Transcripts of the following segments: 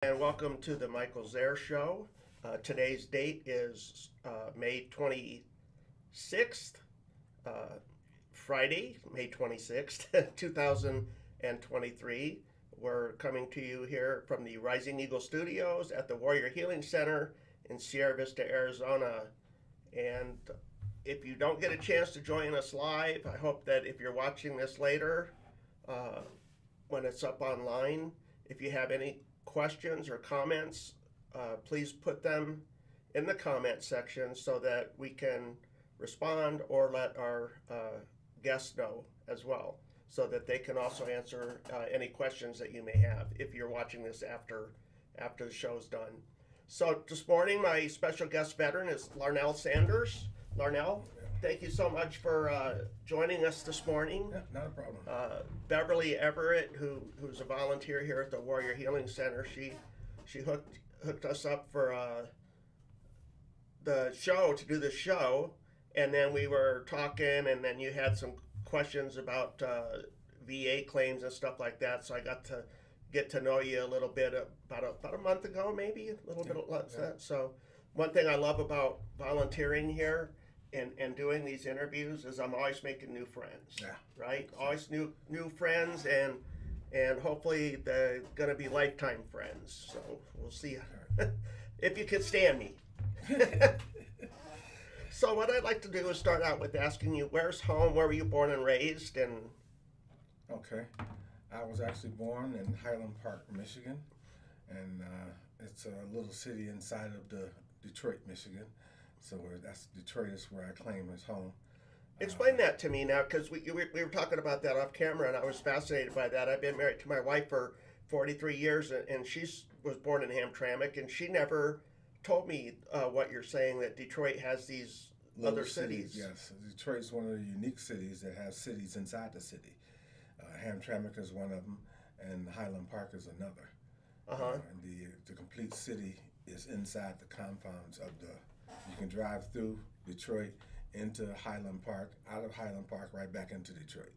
And welcome to the Michael Zehr Show. Today's date is May 26th, uh, Friday, May 26th, 2023. We're coming to you here from the Rising Eagle Studios at the Warrior Healing Center in Sierra Vista, Arizona. And if you don't get a chance to join us live, I hope that if you're watching this later, uh, when it's up online, if you have any questions or comments, please put them in the comment section so that we can respond or let our guests know as well, so that they can also answer any questions that you may have if you're watching this after the show's done. So this morning, my special guest veteran is Larnell Sanders. Larnell, thank you so much for joining us this morning. Yeah, not a problem. Beverly Everett, who's a volunteer here at the Warrior Healing Center, she hooked us up for the show, to do the show, and then we were talking, and then you had some questions about VA claims and stuff like that. So I got to get to know you a little bit about a month ago, maybe a little bit less than that. So one thing I love about volunteering here and doing these interviews is I'm always making new friends. Yeah. Right? Always new friends, and hopefully they're gonna be lifetime friends. So we'll see if you can stand me. So what I'd like to do is start out with asking you, where's home? Where were you born and raised? And Okay. I was actually born in Highland Park, Michigan, and it's a little city inside of the Detroit, Michigan. So Detroit is where I claim as home. explain that to me now, because we were talking about that off camera, and I was fascinated by that. I've been married to my wife for 43 years, and she was born in Hamtramck, and she never told me what you're saying, that Detroit has these Little other cities. Yes. Detroit's one of the unique cities that has cities inside the city. Hamtramck is one of them, and Highland Park is another. And the complete city is inside the confines of the. You can drive through Detroit into Highland Park, out of Highland Park, right back into Detroit.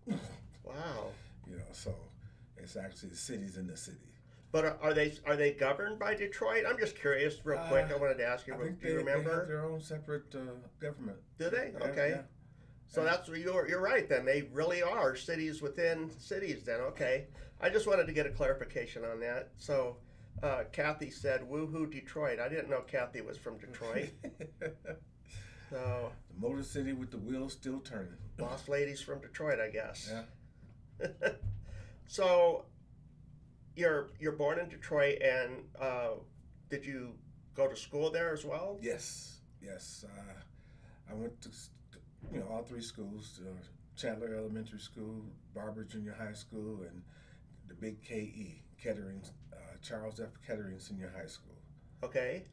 Wow. So it's actually cities in the city. But are they governed by Detroit? I'm just curious, real quick. I wanted to ask you. I think Do you they remember? have their own separate government. Do they? Yeah, Okay. yeah. So that's you're right. Then they really are cities within cities. Then okay. I just wanted to get a clarification on that. So Kathy said, "Woohoo, Detroit." I didn't know Kathy was from Detroit. So The Motor City with the wheels still turning. boss ladies from Detroit, I guess. Yeah. So you're born in Detroit, and did you go to school there as well? Yes. I went to all three schools: Chandler Elementary School, Barber Junior High School, and the big KE, Kettering, Charles F. Kettering Senior High School. Okay.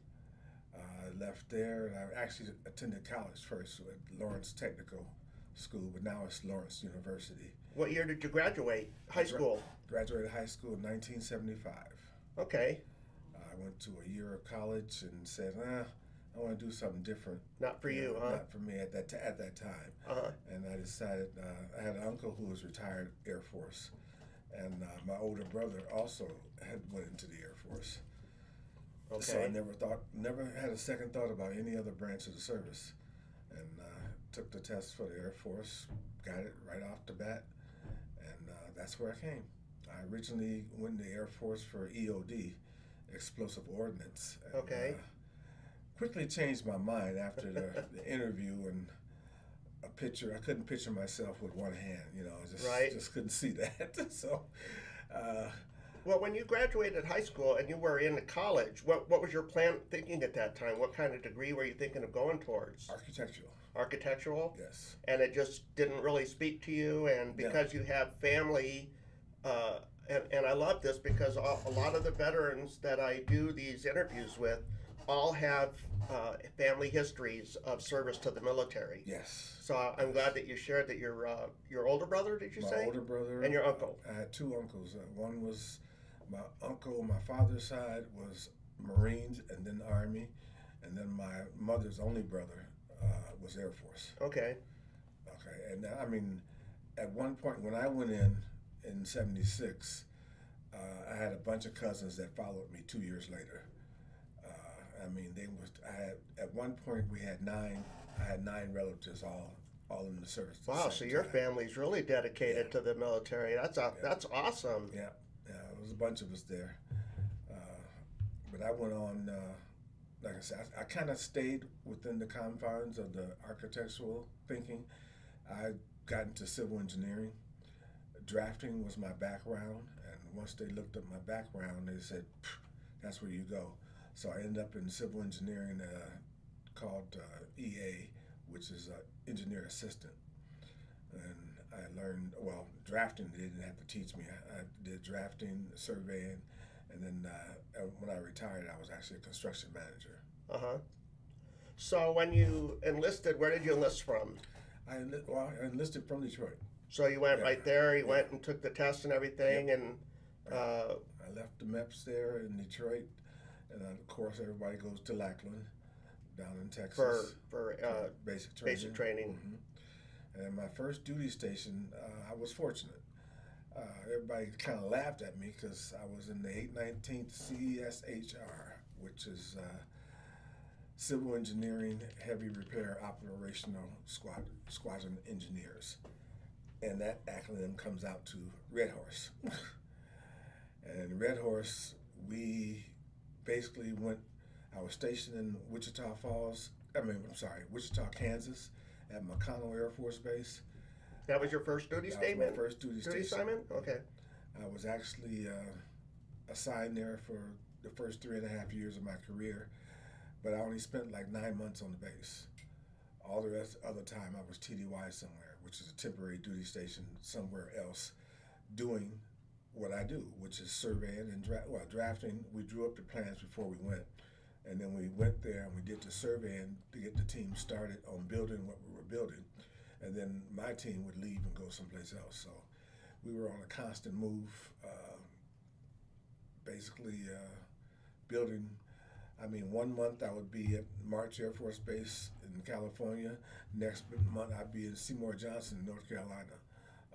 I left there, and I actually attended college first at Lawrence Technical School, but now it's Lawrence University. What year did you graduate high school? Graduated high school in 1975. Okay. I went to a year of college and said, I want to do something different. Not for you, huh? Not for me at that time. And I decided, I had an uncle who was retired Air Force, and my older brother also went into the Air Force. Okay. So I never had a second thought about any other branch of the service, and took the test for the Air Force, got it right off the bat, and that's where I came. I originally went in the Air Force for EOD, explosive ordnance. And, Okay. Quickly changed my mind after the interview, and a picture. I couldn't picture myself with one hand. I just couldn't see that. So. Well, when you graduated high school and you were in college, what was your plan thinking at that time? What kind of degree were you thinking of going towards? Architectural. Architectural? Yes. And it just didn't really speak to you, and because you have family, and I love this because a lot of the veterans that I do these interviews with all have family histories of service to the military. Yes. So I'm glad that you shared that your older brother, did you say? My older brother. And your uncle. I had two uncles. One was my uncle, my father's side was Marines and then Army, and then my mother's only brother was Air Force. Okay. Okay, and I mean, at one point when I went in '76, I had a bunch of cousins that followed me 2 years later. I mean, they was. I had at one point we had nine. I had nine relatives, all in the service. At the Wow, same so your time. family's really dedicated to the military. That's awesome. Yeah, yeah, there was a bunch of us there. Uh, but I went on. Like I said, I kind of stayed within the confines of the architectural thinking. I got into civil engineering. Drafting was my background, and once they looked at my background, they said, "That's where you go." So I ended up in civil engineering, called EA, which is engineer assistant, and I learned drafting. They didn't have to teach me. I did drafting, surveying, and then when I retired, I was actually a construction manager. Uh-huh. So when you enlisted, where did you enlist from? I enlisted from Detroit. So you went Yeah. right there. You Yeah. went and took the test and everything, and I left the MEPS there in Detroit, and of course everybody goes to Lackland down in Texas for basic training. basic training. And in my first duty station, I was fortunate. Everybody kind of laughed at me because I was in the 819th CSHR, which is Civil Engineering Heavy Repair Operational Squadron Engineers. And that acronym comes out to Red Horse. And Red Horse, we basically I was stationed in Wichita, Kansas at McConnell Air Force Base. That was your first duty That statement? was my first duty station. assignment? Okay. I was actually assigned there for the first 3.5 years of my career, but I only spent like 9 months on the base. All the rest other time I was TDY somewhere, which is a temporary duty station somewhere else, doing what I do, which is surveying and drafting. We drew up the plans before we went, and then we went there and we did the surveying to get the team started on building what we were building, and then my team would leave and go someplace else. So we were on a constant move, basically building. I mean, 1 month I would be at March Air Force Base in California. Next month I'd be in Seymour Johnson, North Carolina.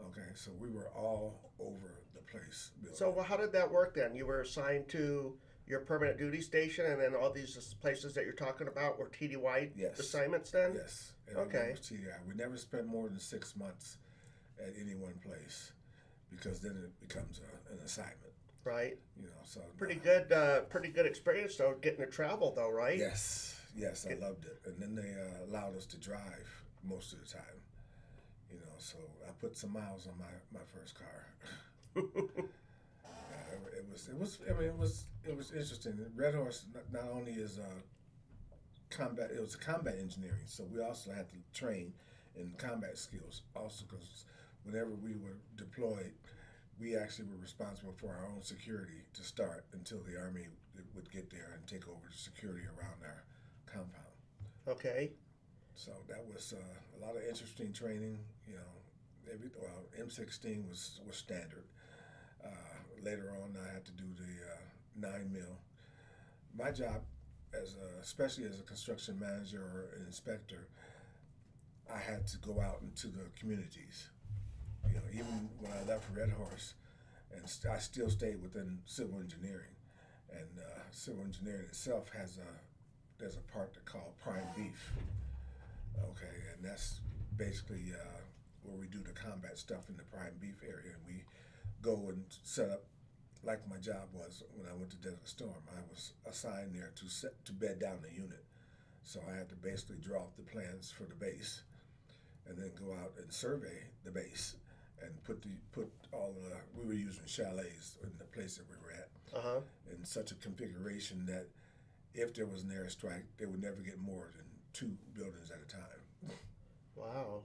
Okay, so we were all over the place. So how did that work then? You were assigned to your permanent duty station, and then all these places that you're talking about were TDY Yes. assignments then? Yes. Everyone Okay. was TDI. We never spent more than 6 months at any one place, because then it becomes an assignment. Right. You know, so Pretty good experience though, getting to travel though, right? Yes, I loved it. And then they allowed us to drive most of the time. You know, so I put some miles on my first car. It was interesting. Red Horse not only is combat, it was combat engineering, so we also had to train in combat skills also, because whenever we were deployed, we actually were responsible for our own security to start until the Army would get there and take over the security around our compound. Okay. So that was a lot of interesting training. You know, M16 was standard. Later on, I had to do the 9mm. My job, especially as a construction manager or an inspector, I had to go out into the communities. You know, even when I left Red Horse, and I still stayed within civil engineering, and civil engineering itself there's a part called prime beef. Okay, and that's basically where we do the combat stuff in the prime beef area, and we go and set up, like my job was when I went to Desert Storm. I was assigned there to bed down the unit, so I had to basically draw up the plans for the base, and then go out and survey the base. And we were using chalets in the place that we were at, in such a configuration that if there was an airstrike, they would never get more than 2 buildings at a time. Wow.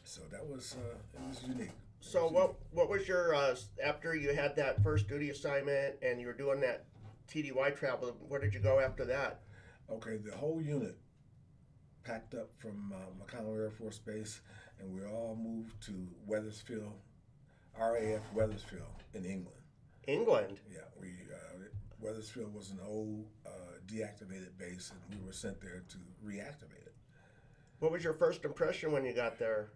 So that was it was unique. So what was your after you had that first duty assignment and you were doing that TDY travel? Where did you go after that? Okay, the whole unit packed up from McConnell Air Force Base, and we all moved to Wethersfield, RAF Wethersfield in England. England? Yeah, Wethersfield was an old deactivated base, and we were sent there to reactivate it. What was your first impression when you got there?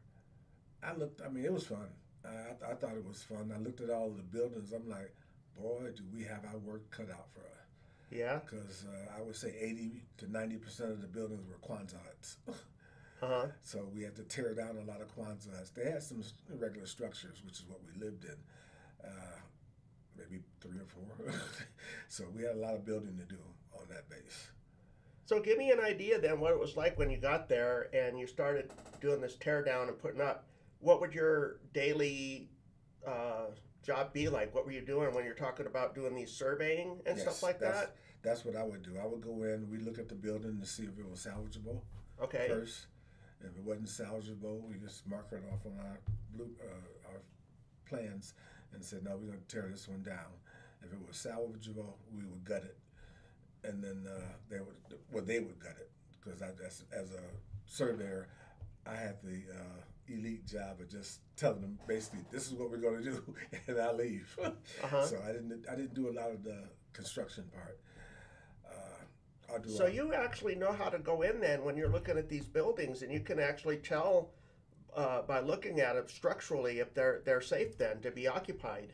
It was fun. I thought it was fun. I looked at all of the buildings. I'm like, boy, do we have our work cut out for us. Yeah. Because I would say 80 to 90% of the buildings were Kwanzaa huts. Uh-huh. So we had to tear down a lot of Kwanzaa huts. They had some regular structures, which is what we lived in, maybe 3 or 4. So we had a lot of building to do on that base. So give me an idea then what it was like when you got there and you started doing this tear down and putting up. What would your daily job be like? What were you doing when you're talking about doing these surveying and stuff like that? That's what I would do. I would go in, we'd look at the building to see if it was salvageable Okay. first. If it wasn't salvageable, we just mark it off on our plans and said, no, we're going to tear this one down. If it was salvageable, we would gut it. And then they would gut it, because as a surveyor, I had the elite job of just telling them basically this is what we're going to do, and I leave. Uh-huh. So I didn't do a lot of the construction part. So you actually know how to go in then when you're looking at these buildings, and you can actually tell by looking at them structurally if they're safe then to be occupied.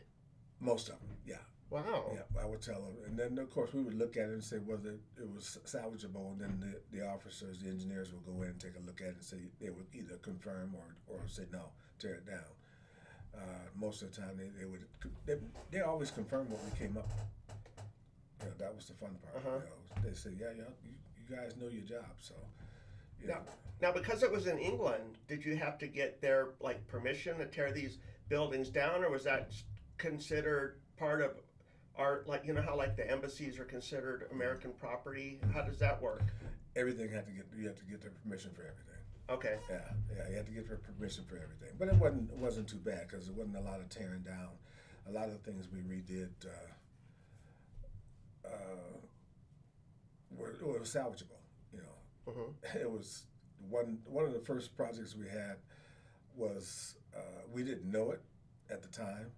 Most of them, yeah. Wow. Yeah, I would tell them, and then of course we would look at it and say whether it was salvageable, and then the officers, the engineers would go in and take a look at it and say they would either confirm or say no, tear it down. Most of the time they always confirm what we came up with. You know, that was the fun part. Uh-huh. You know, they say, yeah, you guys know your job, so. You know. Now, because it was in England, did you have to get their permission to tear these buildings down, or was that considered part of our, how the embassies are considered American property? How does that work? Everything you have to get their permission for everything. Okay. Yeah, you had to get their permission for everything, but it wasn't too bad because it wasn't a lot of tearing down. A lot of things we redid were salvageable. You know, Mm-hmm. it was one of the first projects we had was we didn't know it at the time,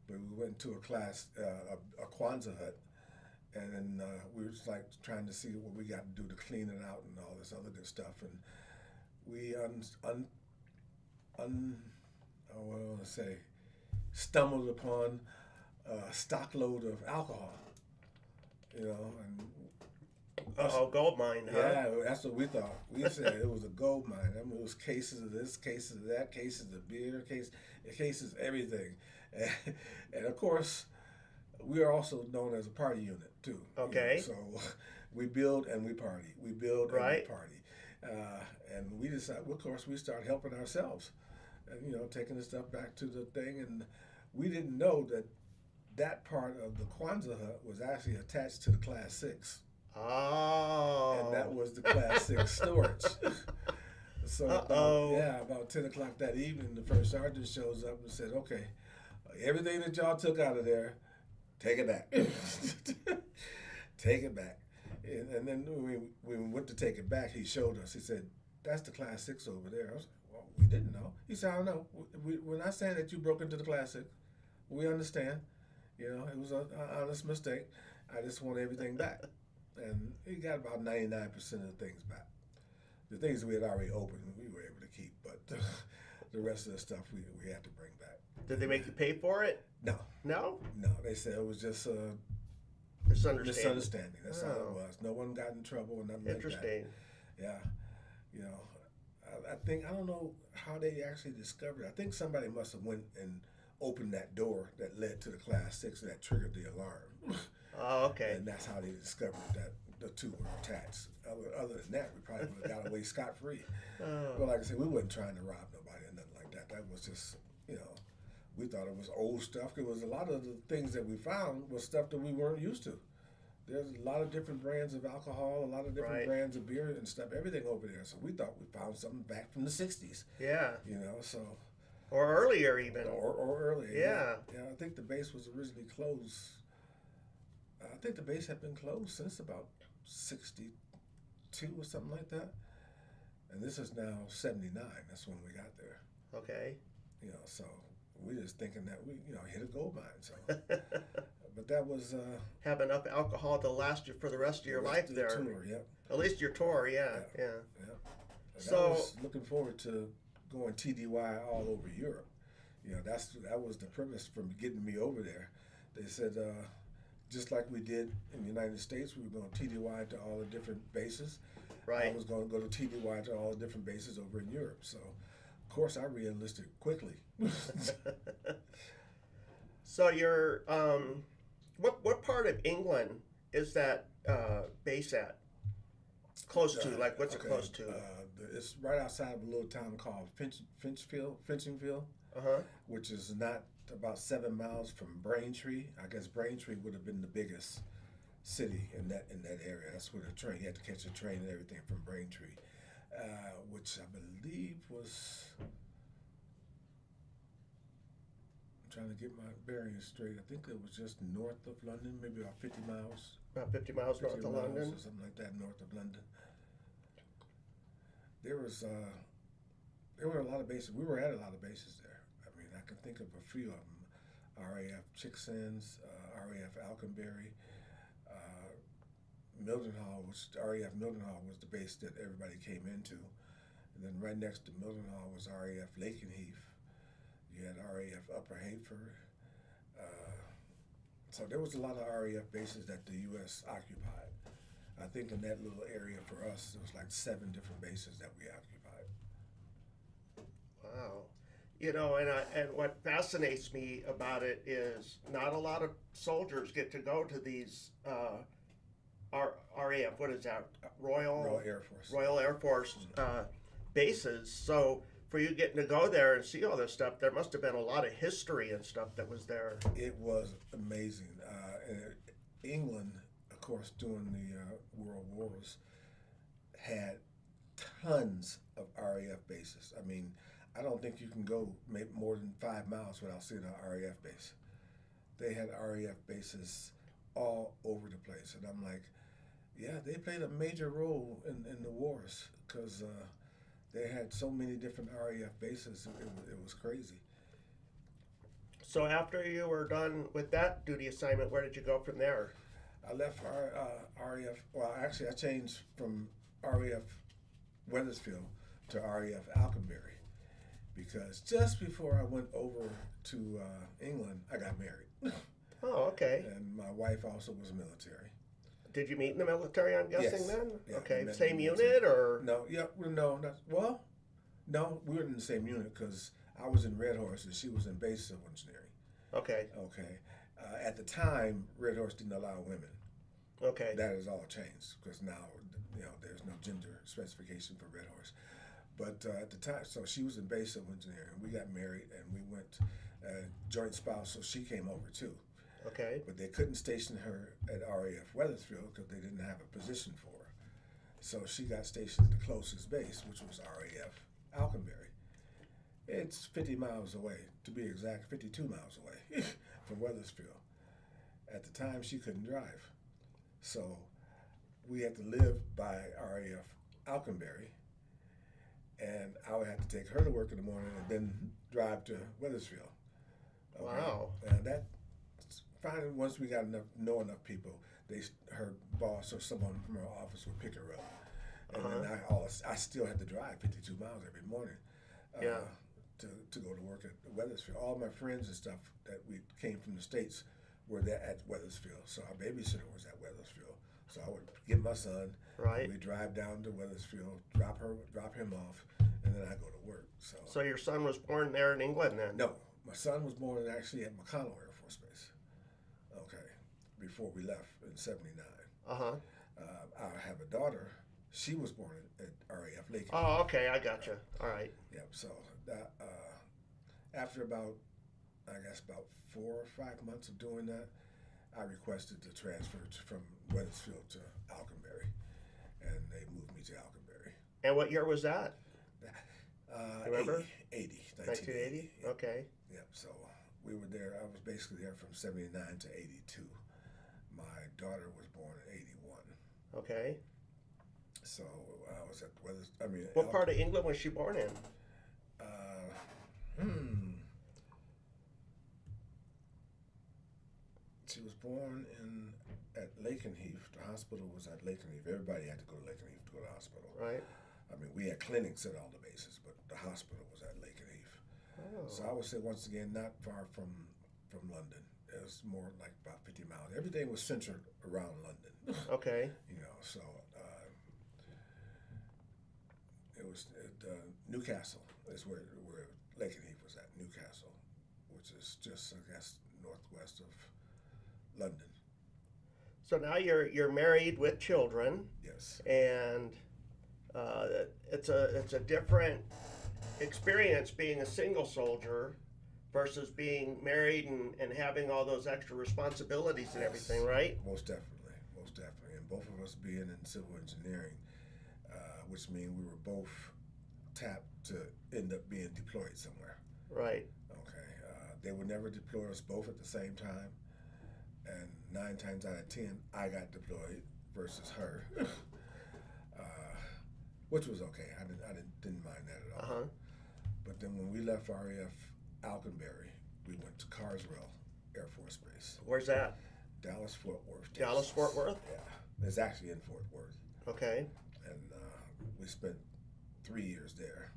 but we went to a class, a Kwanzaa hut, and then we were just trying to see what we got to do to clean it out and all this other good stuff, and we stumbled upon a stockload of alcohol, you know, and gold mine, huh? yeah, that's what we thought. We said it was a gold mine. I mean, it was cases of this, cases of that, cases of beer, cases of everything. And of course, we are also known as a party unit, too. Okay. You know, so we build and we party. We build and we party. And we decided, well, of course, we start helping ourselves and, taking the stuff back to the thing. And we didn't know that part of the Kwanzaa hut was actually attached to the Class 6. Oh. And that was the Class 6 storage. So about 10 o'clock that evening, the first sergeant shows up and said, okay, everything that y'all took out of there, take it back. Take it back. And then when we went to take it back, he showed us. He said, that's the Class 6 over there. I was like, well, we didn't know. He said, I don't know. We're not saying that you broke into the Class 6. We understand. It was an honest mistake. I just want everything back. And he got about 99% of the things back. The things we had already opened, we were able to keep, but the rest of the stuff we had to bring back. Did they make you pay for it? No. No? No, they said it was just a misunderstanding. That's all it was. No one got in trouble or nothing like that. Interesting. Yeah. I don't know how they actually discovered it. I think somebody must have went and opened that door that led to the Class 6 that triggered the alarm. Oh, okay. And that's how they discovered that the two were attached. Other than that, we probably would have got away scot-free. But like I said, we wasn't trying to rob nobody or nothing like that. That was just, we thought it was old stuff. It was a lot of the things that we found was stuff that we weren't used to. There's a lot of different brands of alcohol, a lot of different brands of beer and stuff, everything over there. So we thought we found something back from the 60s. Yeah. So. Or earlier even. Or earlier. Yeah. I think the base was originally closed. I think the base had been closed since about 62 or something like that. And this is now 79. That's when we got there. Okay. So we're just thinking that we, hit a gold mine. So, but that was have enough alcohol to last you for the rest of your life there. Tour, yep. At least your tour, yeah. So I was looking forward to going TDY all over Europe. That was the premise from getting me over there, They said, just like we did in the United States, we were going to TDY to all the different bases. I Right. was going to go to TDY to all the different bases over in Europe. So, of course, I re-enlisted quickly. So you're what part of England is that base at? Close to, like what's it Okay, close to? it's right outside of a little town called Finchingville, Uh-huh. which is not about 7 miles from Braintree. I guess Braintree would have been the biggest city in that area. That's where the train, you had to catch a train and everything from Braintree, which I believe was. I'm trying to get my bearings straight. I think it was just north of London, maybe about 50 miles. About 50 miles 50 north of miles London. or something like that, north of London. There were a lot of bases. We were at a lot of bases there. I mean, I can think of a few of them: RAF Chicksons, RAF Alconbury, Mildenhall. RAF Mildenhall was the base that everybody came into, and then right next to Mildenhall was RAF Lakenheath. You had RAF Upper Hayford. So there was a lot of RAF bases that the U.S. occupied. I think in that little area for us, there was like 7 different bases that we occupied. Wow. You know, and what fascinates me about it is not a lot of soldiers get to go to these RAF. What is that? Royal Air Force. Royal Air Force bases. So for you getting to go there and see all this stuff, there must have been a lot of history and stuff that was there. It was amazing. And England, of course, during the World Wars, had tons of RAF bases. I mean, I don't think you can go maybe more than 5 miles without seeing an RAF base. They had RAF bases all over the place, and I'm like, yeah, they played a major role in the wars because they had so many different RAF bases. It was crazy. So after you were done with that duty assignment, where did you go from there? I left RAF. Well, actually, I changed from RAF Wethersfield to RAF Alconbury because just before I went over to England, I got married. Oh, okay. And my wife also was military. Did you meet in the military, I'm guessing, Yes. then? Yeah, Okay, we met same in the unit, military. or? No, yeah, no, no, we were in the same unit because I was in Red Horse and she was in base civil engineering. Okay, Okay. At the time, Red Horse didn't allow women. okay. That has all changed because now, there's no gender specification for Red Horse. But at the time, so she was in base civil engineering. We got married and we went joint spouse, so she came over too. Okay. But they couldn't station her at RAF Wethersfield because they didn't have a position for her. So she got stationed at the closest base, which was RAF Alconbury. It's 50 miles away, to be exact, 52 miles away from Wethersfield. At the time, she couldn't drive. So we had to live by RAF Alconbury, and I would have to take her to work in the morning and then drive to Wethersfield. Okay? Wow. And that, finally, once we got know enough people, her boss or someone from her office would pick her up. And then I still had to drive 52 miles every morning. Yeah. To go to work at Wethersfield. All my friends and stuff that we came from the States were there at Wethersfield. So our babysitter was at Wethersfield. So I would get my son. Right. We drive down to Wethersfield, drop him off, and then I go to work. So your son was born there in England then? No, my son was born actually at McConnell Air Force Base. Okay, before we left in '79. Uh-huh. I have a daughter. She was born at RAF Lincoln. Oh, okay, I gotcha. All right. Yep. So that after about 4 or 5 months of doing that, I requested to transfer from Wethersfield to Alconbury, and they moved me to Alconbury. And what year was that? Remember? 80, 1980? Yep. Okay. Yep. So we were there. I was basically there from '79 to '82. My daughter was born in '81. Okay. So I was at What part of England was she born in? She was born at Lakenheath. The hospital was at Lakenheath. Everybody had to go to Lakenheath to go to the hospital. Right. I mean, we had clinics at all the bases, but the hospital was at Lakenheath. Oh. So I would say once again, not far from London. It was more like about 50 miles. Everything was centered around London. Okay. So it was Newcastle is where Lakenheath was at. Newcastle, which is just I guess northwest of London. So now you're married with children. Yes. And it's a different experience being a single soldier versus being married and having all those extra responsibilities and everything, right? Most definitely. And both of us being in civil engineering, which means we were both tapped to end up being deployed somewhere. Right. Okay. They would never deploy us both at the same time, and 9 times out of 10, I got deployed versus her, which was okay. I didn't mind that at all. Uh-huh. But then when we left RAF Alconbury, we went to Carswell Air Force Base. Where's that? Dallas Fort Worth. Dallas Texas. Fort Worth? Yeah. It's actually in Fort Worth. Okay. And we spent 3 years there.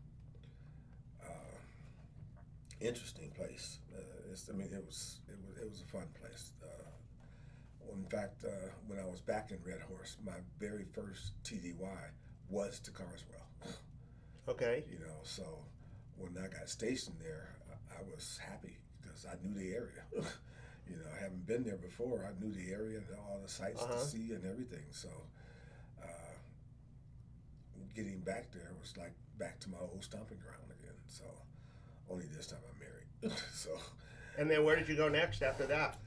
Interesting place. It was a fun place. In fact, when I was back in Red Horse, my very first TDY was to Carswell. Okay. So when I got stationed there, I was happy because I knew the area. I haven't been there before. I knew the area and all the sights to see and everything. So getting back there was like back to my old stomping ground again. So only this time I'm married. So. And then where did you go next after that?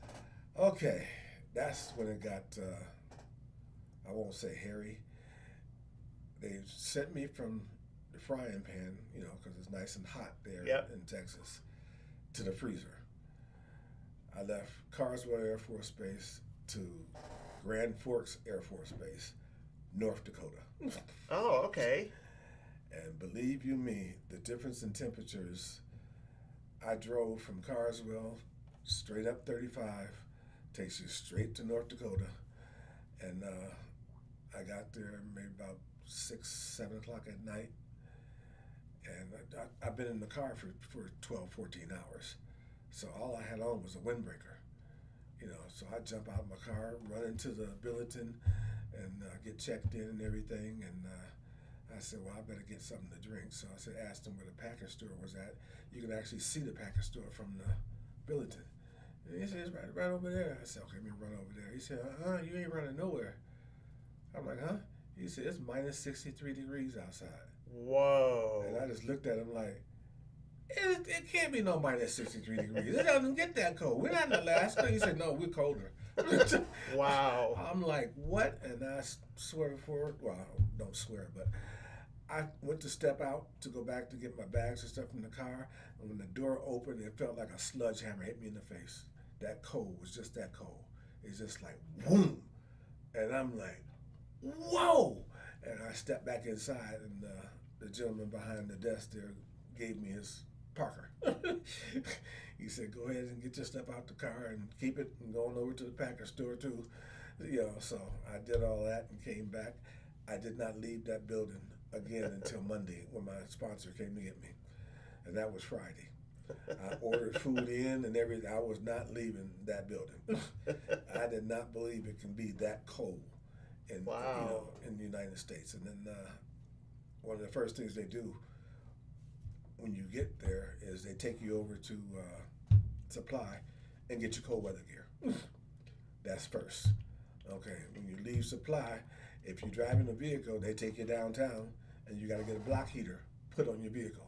Okay, that's when it got, I won't say hairy. They sent me from the frying pan, because it's nice and hot there in Texas, to the freezer. I left Carswell Air Force Base to Grand Forks Air Force Base, North Dakota. Oh, okay. And believe you me, the difference in temperatures, I drove from Carswell straight up 35, takes you straight to North Dakota. And I got there maybe about 6, 7 o'clock at night. And I've been in the car for 12, 14 hours. So all I had on was a windbreaker. So I jump out of my car, run into the billeting, and get checked in and everything. And I said, well, I better get something to drink. So I asked him where the package store was at. You can actually see the package store from the billeting. And he said, it's right over there. I said, okay, let me run over there. He said, you ain't running nowhere. I'm like, huh? He said, it's minus 63 degrees outside. Whoa. And I just looked at him like, it can't be no minus 63 degrees. It doesn't get that cold. We're not in Alaska. He said, no, we're colder. Wow. I'm like, what? And I swear forward. Well, don't swear, but I went to step out to go back to get my bags and stuff from the car. And when the door opened, it felt like a sledgehammer hit me in the face. That cold was just that cold. It's just like, boom. And I'm like, whoa. And I stepped back inside, and the gentleman behind the desk there gave me his Parker. He said, go ahead and get your stuff out the car and keep it and go on over to the package store too. So I did all that and came back. I did not leave that building again until Monday when my sponsor came to get me. And that was Friday. I ordered food in and everything. I was not leaving that building. I did not believe it can be that cold in in the United States. And then one of the first things they do when you get there is they take you over to supply and get your cold weather gear. That's first. Okay, when you leave supply, if you're driving a vehicle, they take you downtown and you got to get a block heater put on your vehicle.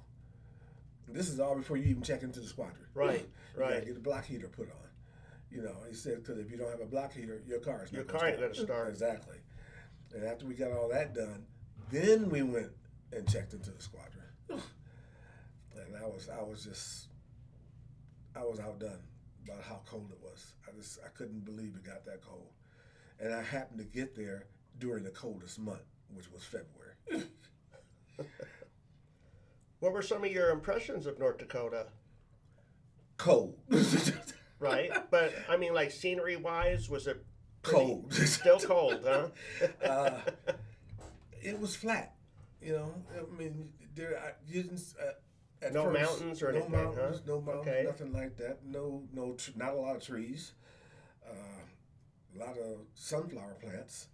And this is all before you even check into the squadron. Right, you got to get a block heater put on. He said, because if you don't have a block heater, your car is not going to start. Exactly. And after we got all that done, then we went and checked into the squadron. And I was outdone about how cold it was. I couldn't believe it got that cold. And I happened to get there during the coldest month, which was February. What were some of your impressions of North Dakota? Cold. Right, but I mean, like scenery-wise, was it cold? Still cold, huh? It was flat. I mean, At No first, mountains or no anything, mountains, huh? no mountains, Okay. nothing like that. Not a lot of trees. A lot of sunflower plants.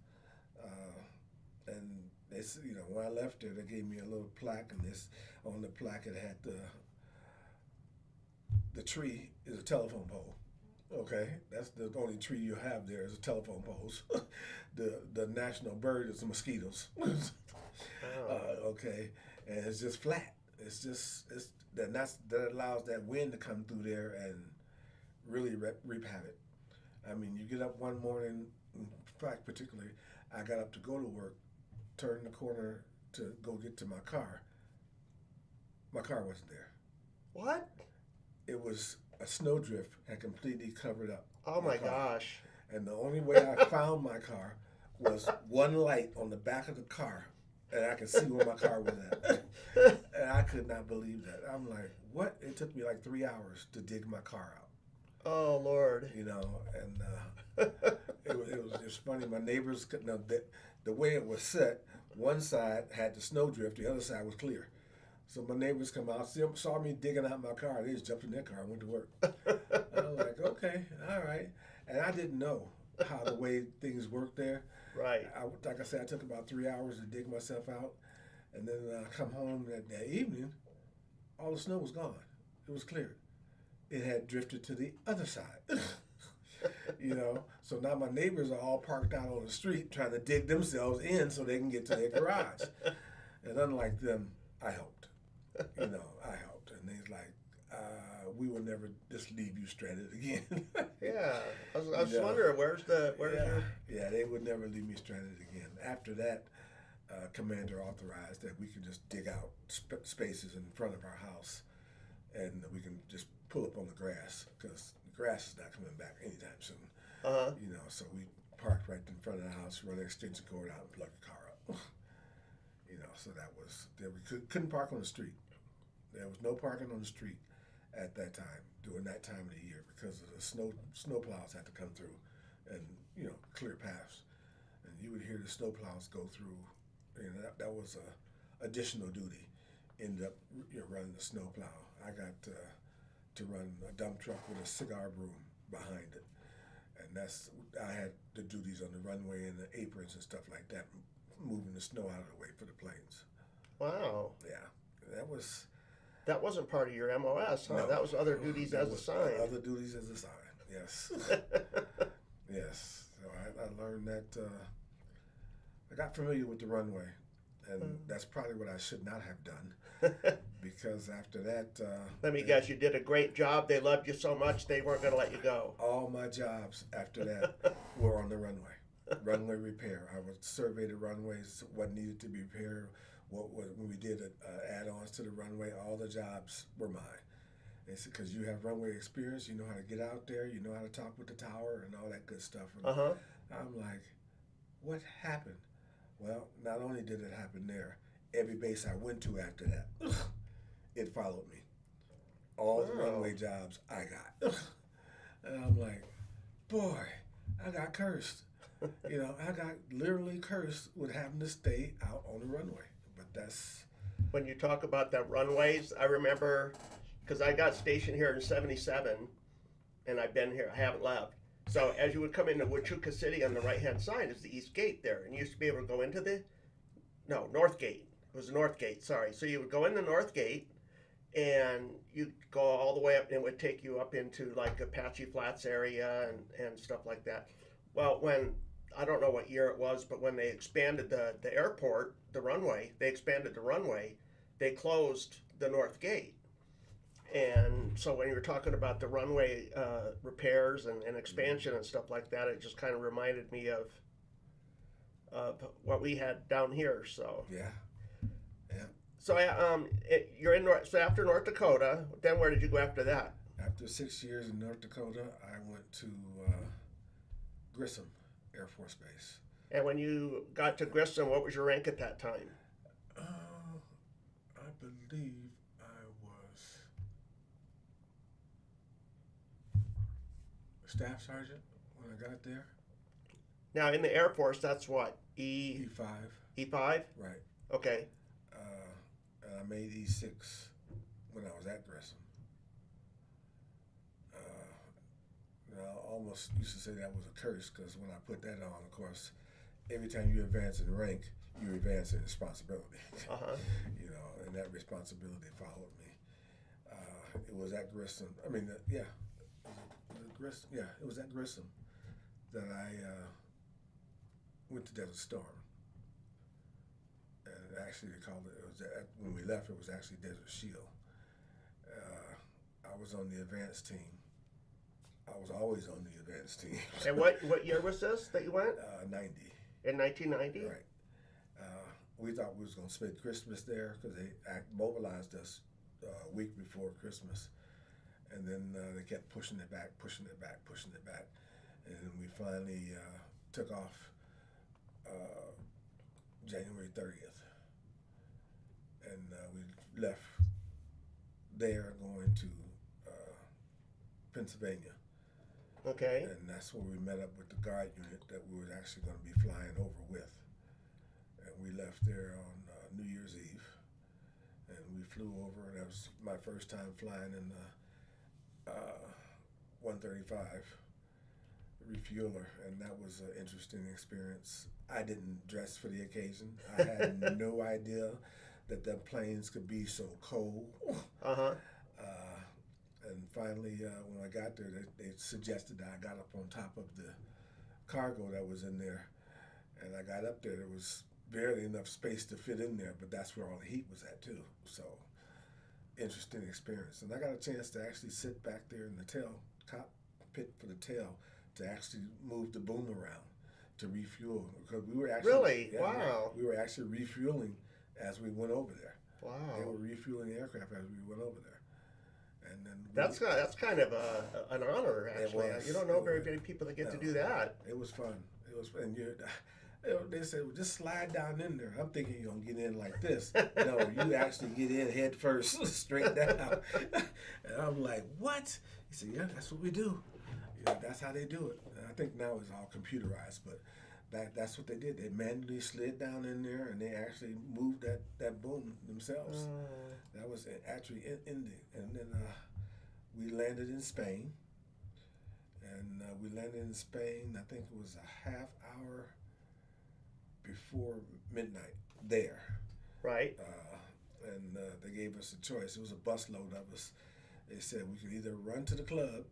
And they, when I left there, they gave me a little plaque, and this on the plaque it had the tree is a telephone pole. Okay, that's the only tree you have there is a telephone poles. The national bird is the mosquitoes. Oh. Okay, and it's just flat. That allows that wind to come through there and really reap havoc. I mean, you get up one morning. In fact, particularly, I got up to go to work, turned the corner to go get to my car. My car wasn't there. What? It was a snowdrift had completely covered up Oh my car. gosh. And the only way I found my car was one light on the back of the car, and I could see where my car was at. And I could not believe that. I'm like, what? It took me like 3 hours to dig my car out. Oh Lord. And it was just funny. My neighbors, the way it was set, one side had the snowdrift, the other side was clear. So my neighbors come out, saw me digging out my car. They just jumped in their car and went to work. I was like, okay, all right. And I didn't know how the way things work there. Right. Like I said, I took about 3 hours to dig myself out. And then I come home that evening, all the snow was gone. It was cleared. It had drifted to the other side. So now my neighbors are all parked out on the street trying to dig themselves in so they can get to their garage. And unlike them, I helped. I helped. And they's like, we will never just leave you stranded again. Yeah. I was wondering where's your. Yeah, they would never leave me stranded again. After that, commander authorized that we could just dig out spaces in front of our house, and we can just pull up on the grass because the grass is not coming back anytime soon. So we parked right in front of the house, run the extension cord out, and plug the car up. So that was we couldn't park on the street. There was no parking on the street at that time during that time of the year because of the snow plows had to come through and clear paths, and you would hear the snow plows go through. That was a additional duty. Ended up running the snow plow. I got to run a dump truck with a cigar broom behind it, and I had the duties on the runway and the aprons and stuff like that, moving the snow out of the way for the planes. Wow. Yeah, That wasn't part of your MOS, huh? No, that was other duties as assigned. Other duties as assigned. Yes. Yes. So I learned that. I got familiar with the runway, and that's probably what I should not have done, because after that. Let me guess, you did a great job. They loved you so much they weren't going to let you go. All my jobs after that were on the runway. Runway repair. I would survey the runways, what needed to be repaired. When we did add-ons to the runway, all the jobs were mine. They said, because you have runway experience, you know how to get out there, you know how to talk with the tower and all that good stuff. And I'm like, what happened? Well, not only did it happen there, every base I went to after that, it followed me. All the runway jobs I got. And I'm like, boy, I got cursed. I got literally cursed with having to stay out on the runway. But that's... When you talk about the runways, I remember, because I got stationed here in '77, and I've been here, I haven't left. So as you would come into Huachuca City, on the right-hand side is the East Gate there, and you used to be able to go into North Gate. It was the North Gate, sorry. So you would go in the North Gate, and you'd go all the way up, and it would take you up into like Apache Flats area and stuff like that. Well, I don't know what year it was, but when they expanded the airport, the runway, they closed the North Gate. And so when you were talking about the runway repairs and expansion and stuff like that, it just kind of reminded me of what we had down here. So yeah. So you're in so after North Dakota, then where did you go after that? After 6 years in North Dakota, I went to Grissom Air Force Base. And when you got to Grissom, what was your rank at that time? I believe I was staff sergeant when I got there. Now in the Air Force, that's what? E5. E5? Right. Okay. And I made E6 when I was at Grissom. I almost used to say that was a curse because when I put that on, of course, every time you advance in rank, you advance in responsibility. You know, and that responsibility followed me. It was at Grissom. I mean, yeah, Grissom. Yeah, it was at Grissom that I went to Desert Storm. And actually, they called it. It was when we left. It was actually Desert Shield. I was on the advanced team. I was always on the advanced team. And what year was this that you went? 90. In 1990? Right. We thought we was going to spend Christmas there because they mobilized us a week before Christmas. And then they kept pushing it back. And then we finally took off January 30th. And we left there going to Pennsylvania. Okay. And that's where we met up with the guard unit that we were actually going to be flying over with. And we left there on New Year's Eve. And we flew over, and that was my first time flying in the 135 refueler, and that was an interesting experience. I didn't dress for the occasion. I had no idea that the planes could be so cold. And finally, when I got there, they suggested that I got up on top of the cargo that was in there. And I got up there. There was barely enough space to fit in there, but that's where all the heat was at, too. So, interesting experience. And I got a chance to actually sit back there in the tail cockpit for the tail to actually move the boom around to refuel. Because we were actually... Really? Wow. We were actually refueling as we went over there. Wow. They were refueling the aircraft as we went over there. And then that's kind of an honor, actually. You don't know very many people that get to do that. It was fun. It was, and they said, well, just slide down in there. I'm thinking you're gonna get in like this. No, you actually get in head first, straight down. And I'm like, what? He said, yeah, that's what we do. Yeah, that's how they do it. And I think now it's all computerized, but that's what they did. They manually slid down in there, and they actually moved that boom themselves. That was actually ending. And then we landed in Spain. And we landed in Spain, I think it was a half hour before midnight there. Right. And they gave us a choice. It was a busload of us. They said we could either run to the club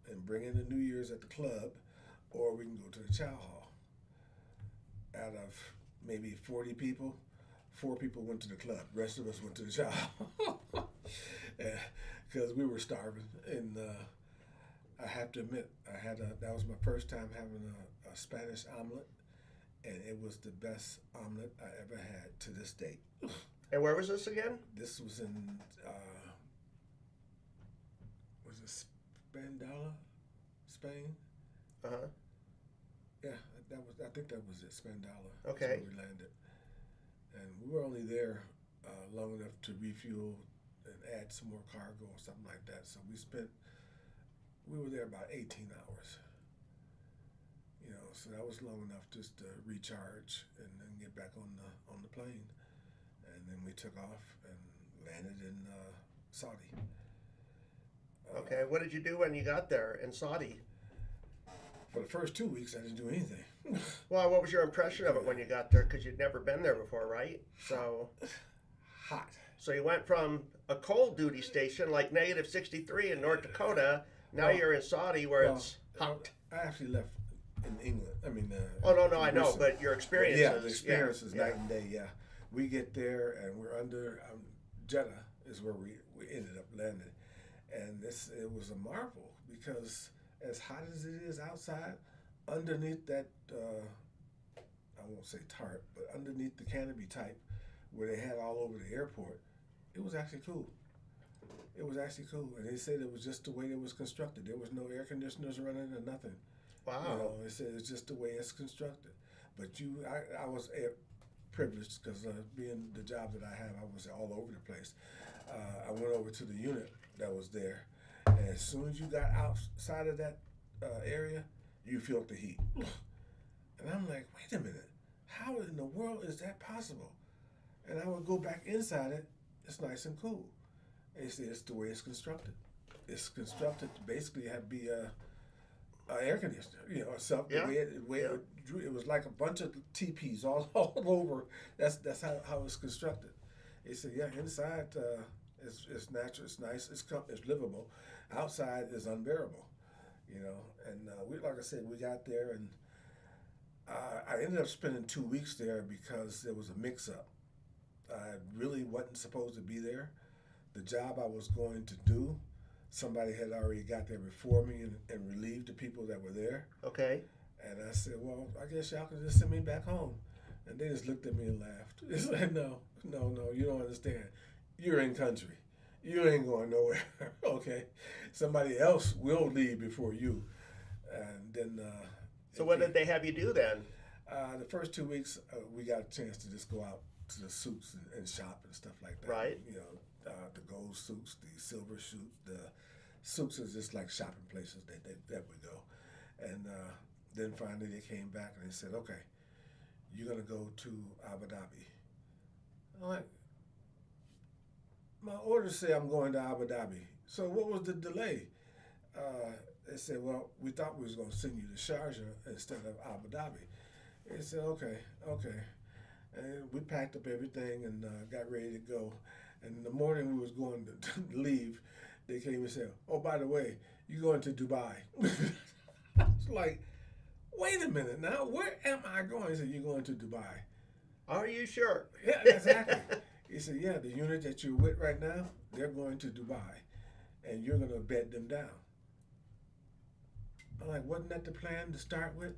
and bring in the New Year's at the club, or we can go to the chow hall. Out of maybe 40 people, 4 people went to the club. The rest of us went to the chow hall because we were starving. And I have to admit, that was my first time having a Spanish omelet, and it was the best omelet I ever had to this date. And where was this again? This was in, was it Spandala, Spain? Yeah, I think that was it, Spandala. Okay. That's where we landed. And we were only there long enough to refuel and add some more cargo or something like that. So we were there about 18 hours. You know, so that was long enough just to recharge and then get back on the plane. And then we took off and landed in Saudi. Okay, what did you do when you got there in Saudi? For the first 2 weeks, I didn't do anything. Well, what was your impression of it when you got there? Because you'd never been there before, right? So hot. So you went from a cold duty station like negative 63 in North Dakota. Now you're in Saudi where it's hot. I actually left in England. I mean, no, I know, but your experiences. Yeah, the experience is night and day. Yeah, we get there and we're under Jeddah is where we ended up landing, and it was a marvel because as hot as it is outside, underneath that I won't say tarp, but underneath the canopy type where they had all over the airport, it was actually cool. It was actually cool, and they said it was just the way it was constructed. There was no air conditioners running or nothing. Wow. You know, they said it's just the way it's constructed. But I was privileged because being the job that I have, I was all over the place. I went over to the unit that was there, and as soon as you got outside of that area, you felt the heat. And I'm like, wait a minute, how in the world is that possible? And I would go back inside it, it's nice and cool. And he said, it's the way it's constructed. It's constructed to basically have be a air conditioner, you know, self. Yeah. The way it was like a bunch of teepees all over. That's how it's constructed. He said, yeah, inside it's natural, it's nice, it's livable. Outside is unbearable, you know. And we, like I said, we got there, and I ended up spending 2 weeks there because there was a mix-up. I really wasn't supposed to be there. The job I was going to do, somebody had already got there before me and relieved the people that were there. Okay. And I said, well, I guess y'all can just send me back home. And they just looked at me and laughed. It's like, no, you don't understand. You're in country. You ain't going nowhere, okay? Somebody else will leave before you. And then... so what did they have you do then? The first 2 weeks, we got a chance to just go out to the suits and shop and stuff like that. Right. You know, the gold suits, the silver suits. The suits is just like shopping places that we go. And then finally they came back and they said, okay, you're going to go to Abu Dhabi. I'm like, my orders say I'm going to Abu Dhabi. So what was the delay? They said, well, we thought we was going to send you to Sharjah instead of Abu Dhabi. They said, okay. And we packed up everything and got ready to go. And in the morning we was going to leave, they came and said, oh, by the way, you're going to Dubai. It's like, wait a minute now, where am I going? He said, you're going to Dubai. Are you sure? Yeah, exactly. He said, yeah, the unit that you're with right now, they're going to Dubai, and you're going to bed them down. I'm like, wasn't that the plan to start with?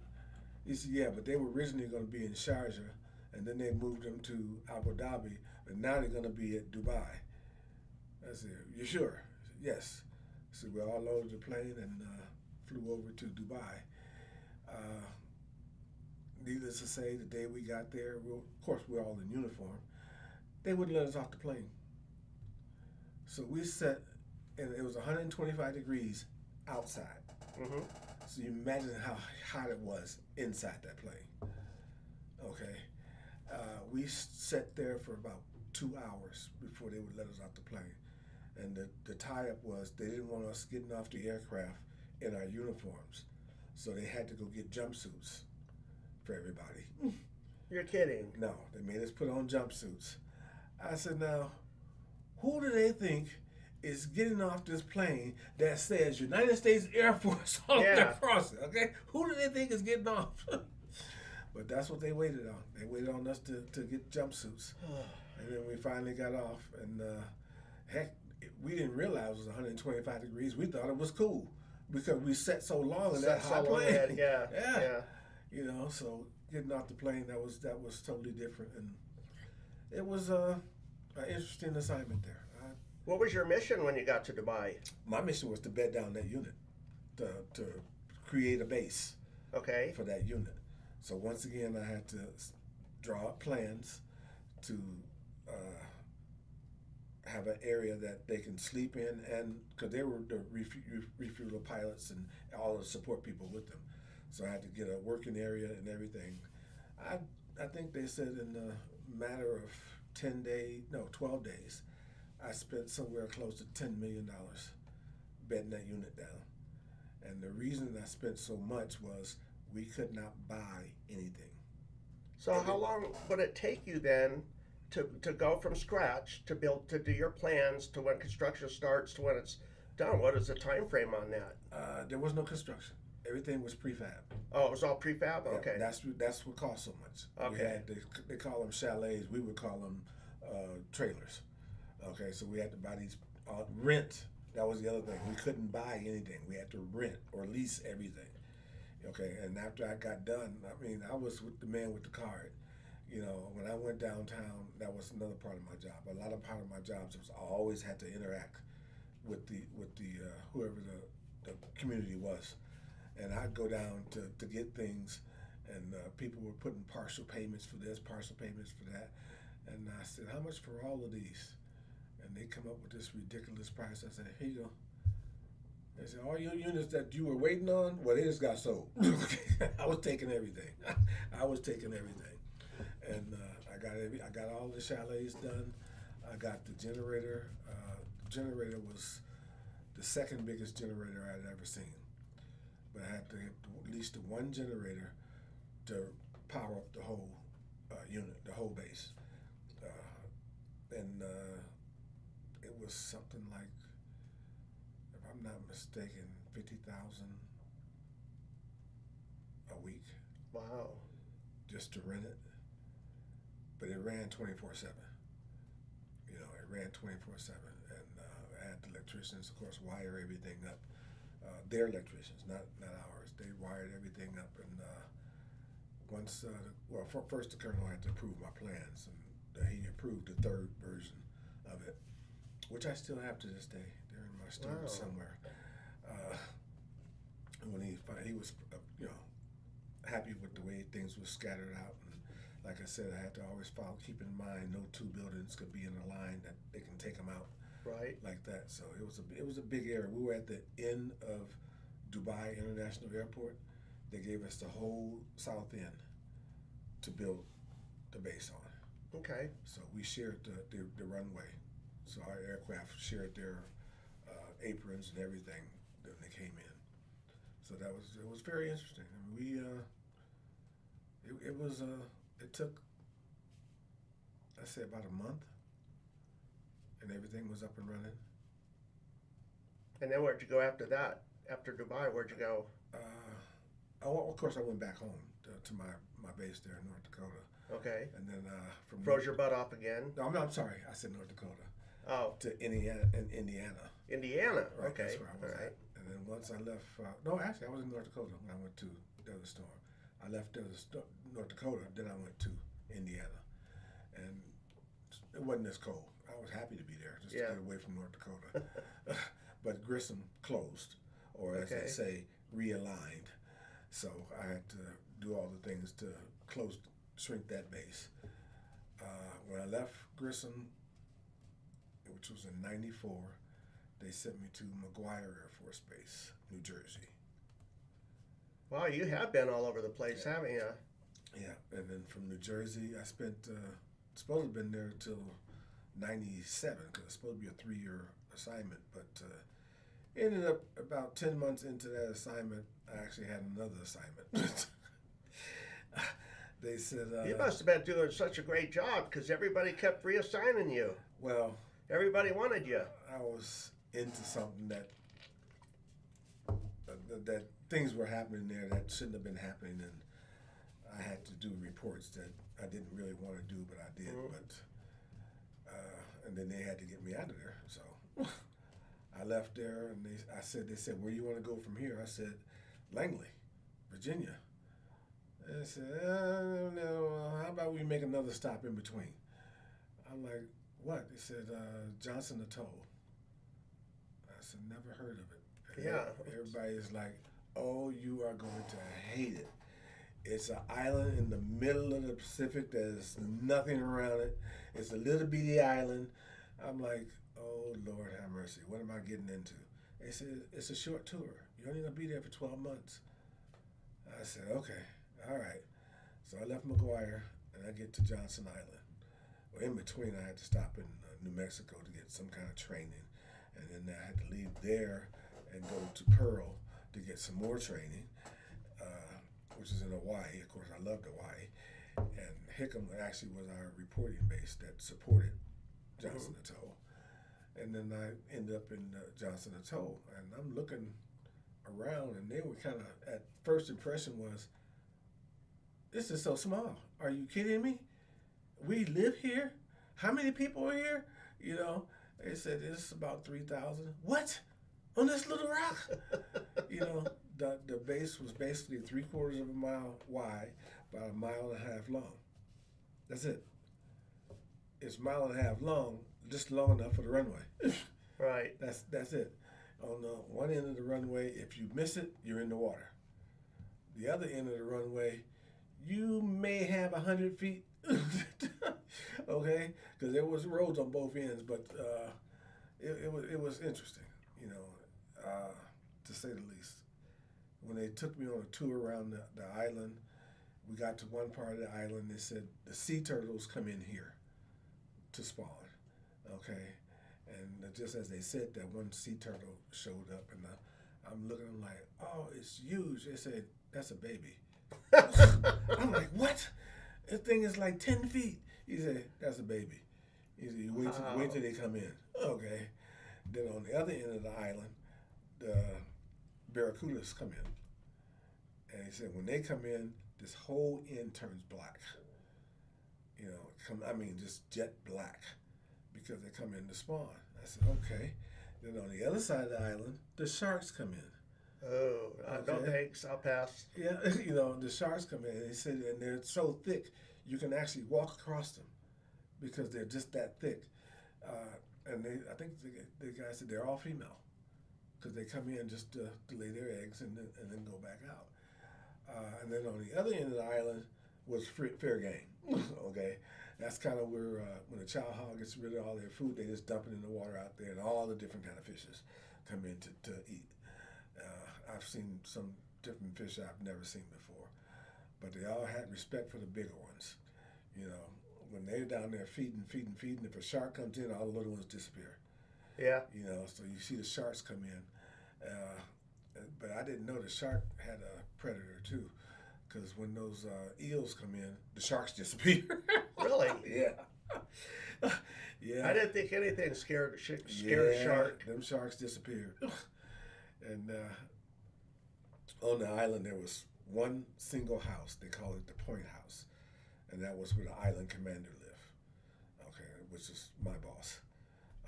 He said, yeah, but they were originally going to be in Sharjah, and then they moved them to Abu Dhabi, but now they're going to be at Dubai. I said, you sure? Said, yes. So we all loaded the plane and flew over to Dubai. Needless to say, the day we got there, of course we're all in uniform, they wouldn't let us off the plane. So we sat, and it was 125 degrees outside. Mm-hmm. So you imagine how hot it was inside that plane. Okay. We sat there for about 2 hours before they would let us off the plane. And the tie-up was they didn't want us getting off the aircraft in our uniforms. So they had to go get jumpsuits for everybody. You're kidding. No, they made us put on jumpsuits. I said, now, who do they think is getting off this plane that says United States Air Force on the crossing, okay? Who do they think is getting off? But that's what they waited on. They waited on us to get jumpsuits. And then we finally got off, and heck, we didn't realize it was 125 degrees. We thought it was cool because we sat so long in that hot plane. Yeah. You know, so getting off the plane, that was totally different, and it was an interesting assignment there. What was your mission when you got to Dubai? My mission was to bed down that unit, to create a base for that unit. So once again, I had to draw up plans to have an area that they can sleep in, and because they were the refueler pilots and all the support people with them. So I had to get a working area and everything. I think they said in a matter of 12 days, I spent somewhere close to $10 million bedding that unit down. And the reason I spent so much was we could not buy anything. So how long would it take you then to go from scratch to do your plans to when construction starts to when it's done? What is the time frame on that? There was no construction. Everything was prefab. Oh, it was all prefab? Yeah, Okay. That's what cost so much. Okay. They call them chalets. We would call them trailers. Okay, so we had to buy these rent. That was the other thing. We couldn't buy anything. We had to rent or lease everything. Okay, and after I got done, I mean, I was with the man with the card. You know, when I went downtown, that was another part of my job. A lot of part of my jobs was I always had to interact with the whoever the community was, and I'd go down to get things, and people were putting partial payments for this, partial payments for that, and I said, how much for all of these? And they come up with this ridiculous price. I said, here you go. They said, all your units that you were waiting on, well, they just got sold. I was taking everything. And I got all the chalets done. I got the generator generator was the second biggest generator I'd ever seen. But I had to have at least one generator to power up the whole unit, the whole base. And it was something like, if I'm not mistaken, 50,000 a week. Wow. Just to rent it. But it ran 24/7. You know, it ran 24/7, and I had the electricians, of course, wire everything up. Their electricians, not ours. They wired everything up, and once, first the colonel had to approve my plans, and he approved the third version of it, which I still have to this day. They're in my storage somewhere. When he was, happy with the way things were scattered out, and like I said, I had to always keep in mind no two buildings could be in a line that they can take them out. Right. Like that. So it was a big area. We were at the end of Dubai International Airport. They gave us the whole south end to build the base on. Okay. So we shared the runway. So our aircraft shared their aprons and everything when they came in. So it was very interesting. I mean, it took, I'd say, about a month, and everything was up and running. And then where'd you go after that? After Dubai, where'd you go? Of course, I went back home to my base there in North Dakota. Okay. And then from Froze your butt off again? No, I'm sorry. I said North Dakota. Oh. To Indiana. Indiana. Right, Okay. That's where I was at. And then once I left, no, actually, I was in North Dakota when I went to Desert Storm. I left North Dakota, then I went to Indiana. And it wasn't as cold. I was happy to be there, just to get away from North Dakota. But Grissom closed, or as they say, realigned. So I had to do all the things to shrink that base. When I left Grissom, which was in '94, they sent me to McGuire Air Force Base, New Jersey. Wow, you have been all over the place, haven't you? Yeah, and then from New Jersey, I spent, supposed to have been there till '97, because it's supposed to be a 3-year assignment, but ended up about 10 months into that assignment, I actually had another assignment. They said... you must have been doing such a great job, because everybody kept reassigning you. Well... Everybody wanted you. I was into something that things were happening there that shouldn't have been happening, and I had to do reports that I didn't really want to do, but I did. But and then they had to get me out of there, so I left there, and they said, where do you want to go from here? I said, Langley, Virginia. And they said, no, how about we make another stop in between? I'm like, what? They said, Johnson Atoll. I said, never heard of it. Yeah. Everybody's like, oh, you are going to hate it. It's an island in the middle of the Pacific. There's nothing around it. It's a little bitty island. I'm like, oh, Lord have mercy. What am I getting into? They said, it's a short tour. You're only going to be there for 12 months. I said, okay, all right. So I left McGuire, and I get to Johnson Island. Well, in between, I had to stop in New Mexico to get some kind of training. And then I had to leave there and go to Pearl to get some more training, which is in Hawaii. Of course, I loved Hawaii. And Hickam actually was our reporting base that supported Johnson Atoll. And then I ended up in Johnson Atoll. And I'm looking around, and they were kind of, at first impression was, this is so small. Are you kidding me? We live here? How many people are here? You know, they said it's about 3,000. What? On this little rock? You know, the base was basically 3/4 of a mile wide, about 1.5 miles long. That's it. It's 1.5 miles long, just long enough for the runway. Right. That's it. On the one end of the runway, if you miss it, you're in the water. The other end of the runway, you may have 100 feet. Okay, because there was roads on both ends, but it was interesting, you know, to say the least. When they took me on a tour around the island, we got to one part of the island. They said the sea turtles come in here to spawn, okay, And just as they said that, one sea turtle showed up, and I'm looking, I'm like, oh, it's huge. They said, that's a baby. I'm like, what? This thing is like 10 feet. He said, that's a baby. He said, you wait till they come in. Okay. Then on the other end of the island, the barracudas come in. And he said, when they come in, this whole end turns black. You know, just jet black, because they come in to spawn. I said, okay. Then on the other side of the island, the sharks come in. Oh, no thanks. I'll pass. Yeah, you know, the sharks come in. They said, and they're so thick, you can actually walk across them because they're just that thick. And I think the guy said they're all female because they come in just to lay their eggs and then go back out. And then on the other end of the island was fair game. Okay, that's kind of where when a child hog gets rid of all their food, they just dump it in the water out there, and all the different kind of fishes come in to eat. I've seen some different fish I've never seen before, but they all had respect for the bigger ones. You know, when they're down there feeding, if a shark comes in, all the little ones disappear. Yeah. You know, so you see the sharks come in. But I didn't know the shark had a predator too, because when those eels come in, the sharks disappear. Really? Yeah. Yeah. I didn't think anything scared a shark. Them sharks disappeared. And on the island, there was one single house. They call it the Point House, and that was where the island commander lived. Okay, which is my boss.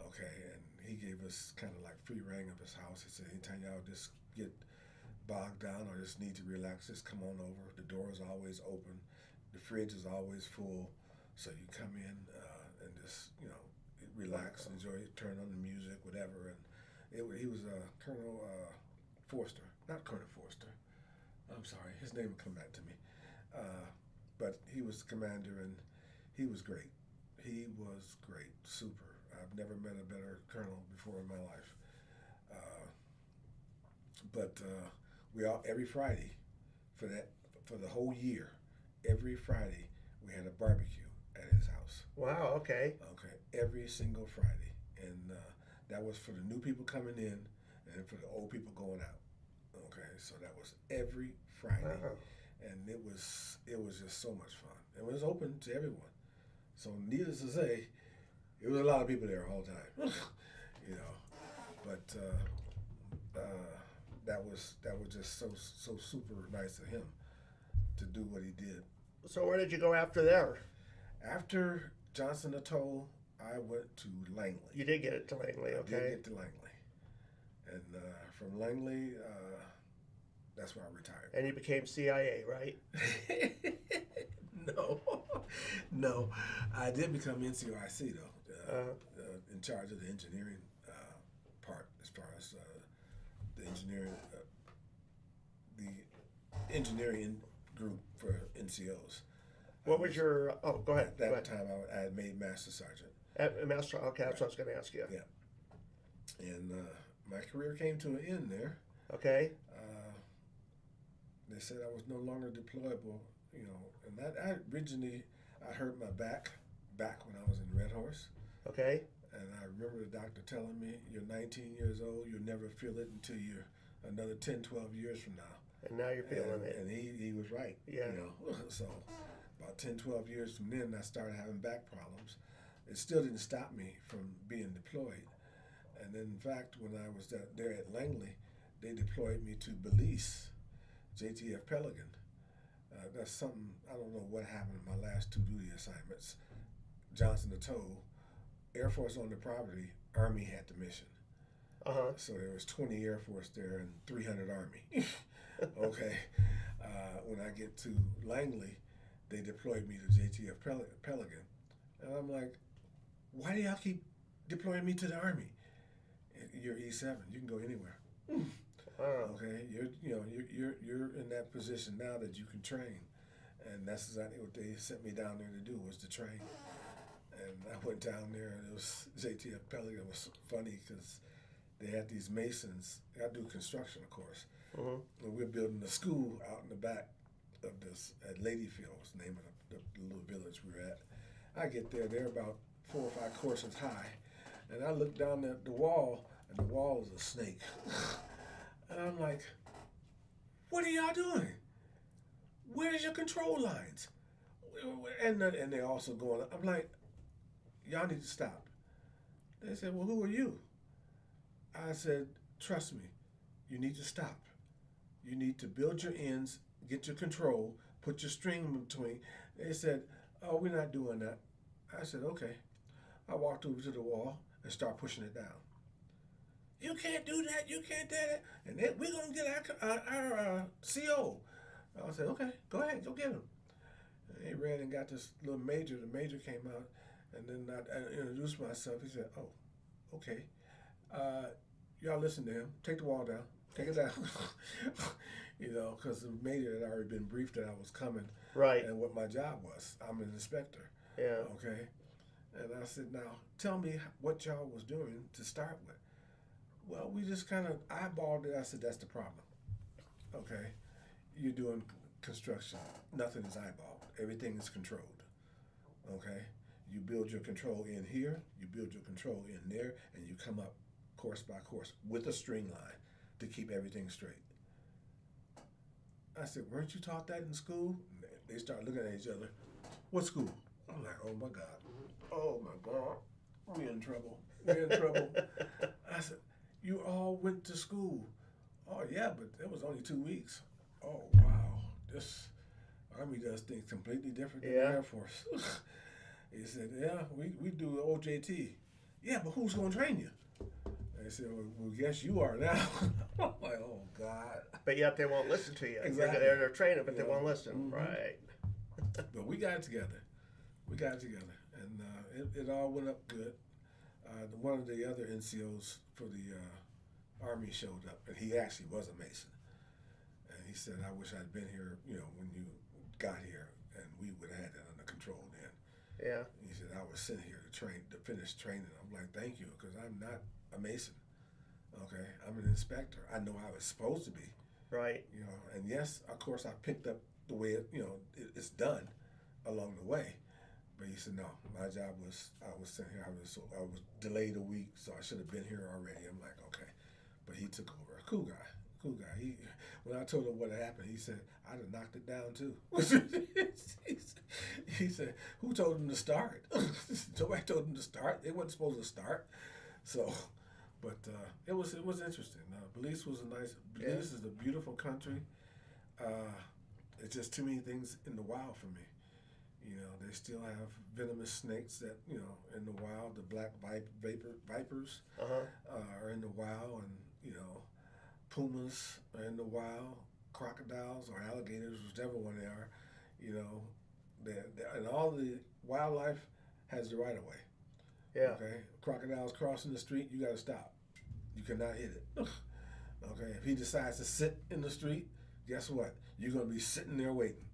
Okay, and he gave us kind of like free reign of his house. He said, anytime y'all just get bogged down or just need to relax, just come on over. The door is always open. The fridge is always full. So you come in and just, you know, relax, enjoy, turn on the music, whatever. And he was Colonel Forster, not Colonel Forster. I'm sorry, his name will come back to me. But he was the commander, and he was great. He was great, super. I've never met a better colonel before in my life. But we all every Friday for the whole year, every Friday we had a barbecue at his house. Wow. Okay. Okay, every single Friday, and that was for the new people coming in, and for the old people going out. Okay, so that was every Friday, and it was just so much fun. It was open to everyone. So needless to say, it was a lot of people there all the time. You know, but that was just so super nice of him to do what he did. So where did you go after there? After Johnson Atoll, I went to Langley. You did get it to Langley, okay? I did get to Langley, and from Langley, that's where I retired. And you became CIA, right? No, I did become NCOIC though, in charge of the engineering part, as far as the engineering group for NCOs. What was your? Oh, go ahead. At that time, I had made Master Sergeant. Master. Okay, that's what I was going to ask you. Yeah, and my career came to an end there. Okay. They said I was no longer deployable, you know, and that I hurt my back when I was in Red Horse. Okay. And I remember the doctor telling me, you're 19 years old, you'll never feel it until you're another 10, 12 years from now. And now you're feeling it. And he was right. Yeah. You know, so about 10, 12 years from then, I started having back problems. It still didn't stop me from being deployed. And then, in fact, when I was there at Langley, they deployed me to Belize, JTF Pelican. That's something, I don't know what happened in my last 2 duty assignments. Johnson Atoll, Air Force on the property, Army had the mission. So there was 20 Air Force there and 300 Army. Okay. When I get to Langley, they deployed me to JTF Pelican. And I'm like, why do y'all keep deploying me to the Army? You're E7, you can go anywhere. Okay, you're in that position now that you can train, and that's exactly what they sent me down there to do, was to train. And I went down there, and it was JTF Pelican. It was funny because they had these masons. I do construction, of course, and we're building a school out in the back of this at Ladyfield, was the name of the little village we were at. I get there, they're about 4 or 5 courses high, And I looked down at the wall, and the wall is a snake. And I'm like, what are y'all doing? Where's your control lines? And they're also going, I'm like, y'all need to stop. They said, well, who are you? I said, trust me, you need to stop. You need to build your ends, get your control, put your string in between. They said, oh, we're not doing that. I said, okay. I walked over to the wall and started pushing it down. You can't do that. You can't do that. And then we're going to get our CO. I said, okay, go ahead. Go get him. And he ran and got this little major. The major came out, and then I introduced myself. He said, oh, okay. Y'all listen to him. Take the wall down. Take it down. Because the major had already been briefed that I was coming. Right. And what my job was. I'm an inspector. Yeah. Okay. And I said, now, tell me what y'all was doing to start with. Well, we just kind of eyeballed it. I said, that's the problem. Okay. You're doing construction. Nothing is eyeballed. Everything is controlled. Okay. You build your control in here. You build your control in there. And you come up course by course with a string line to keep everything straight. I said, weren't you taught that in school? They start looking at each other. What school? I'm like, oh my God. Oh my God. We're in trouble. We're in trouble. I said, you all went to school. Oh yeah, but it was only 2 weeks. Oh wow. This Army does things completely different than the Air Force. He said, yeah, we do OJT. Yeah, but who's gonna train you? They said, well, guess you are now. I'm like, oh God. But yet they won't listen to you. Exactly. They're training, but they won't listen. Mm-hmm. Right. But we got it together. We got it together. And it all went up good. One of the other NCOs for the Army showed up, and he actually was a Mason. And he said, I wish I'd been here, when you got here, and we would have had that under control then. Yeah. He said, I was sent here to finish training. I'm like, thank you, because I'm not a Mason. Okay, I'm an inspector. I know how it's supposed to be. Right. And yes, of course, I picked up the way it's done along the way. But he said, no, my job was, I was sent here. I was delayed a week, so I should have been here already. I'm like, okay. But he took over. Cool guy. When I told him what had happened, he said, I'd have knocked it down too. He said, who told him to start? Nobody told him to start. They weren't supposed to start. So, but it was interesting. Belize was Belize is a beautiful country. It's just too many things in the wild for me. They still have venomous snakes that, in the wild. The black vipers are in the wild, and, pumas are in the wild, crocodiles or alligators, whichever one they are, and all the wildlife has the right of way. Yeah. Okay. Crocodiles crossing the street, you got to stop. You cannot hit it. Okay. If he decides to sit in the street, guess what? You're going to be sitting there waiting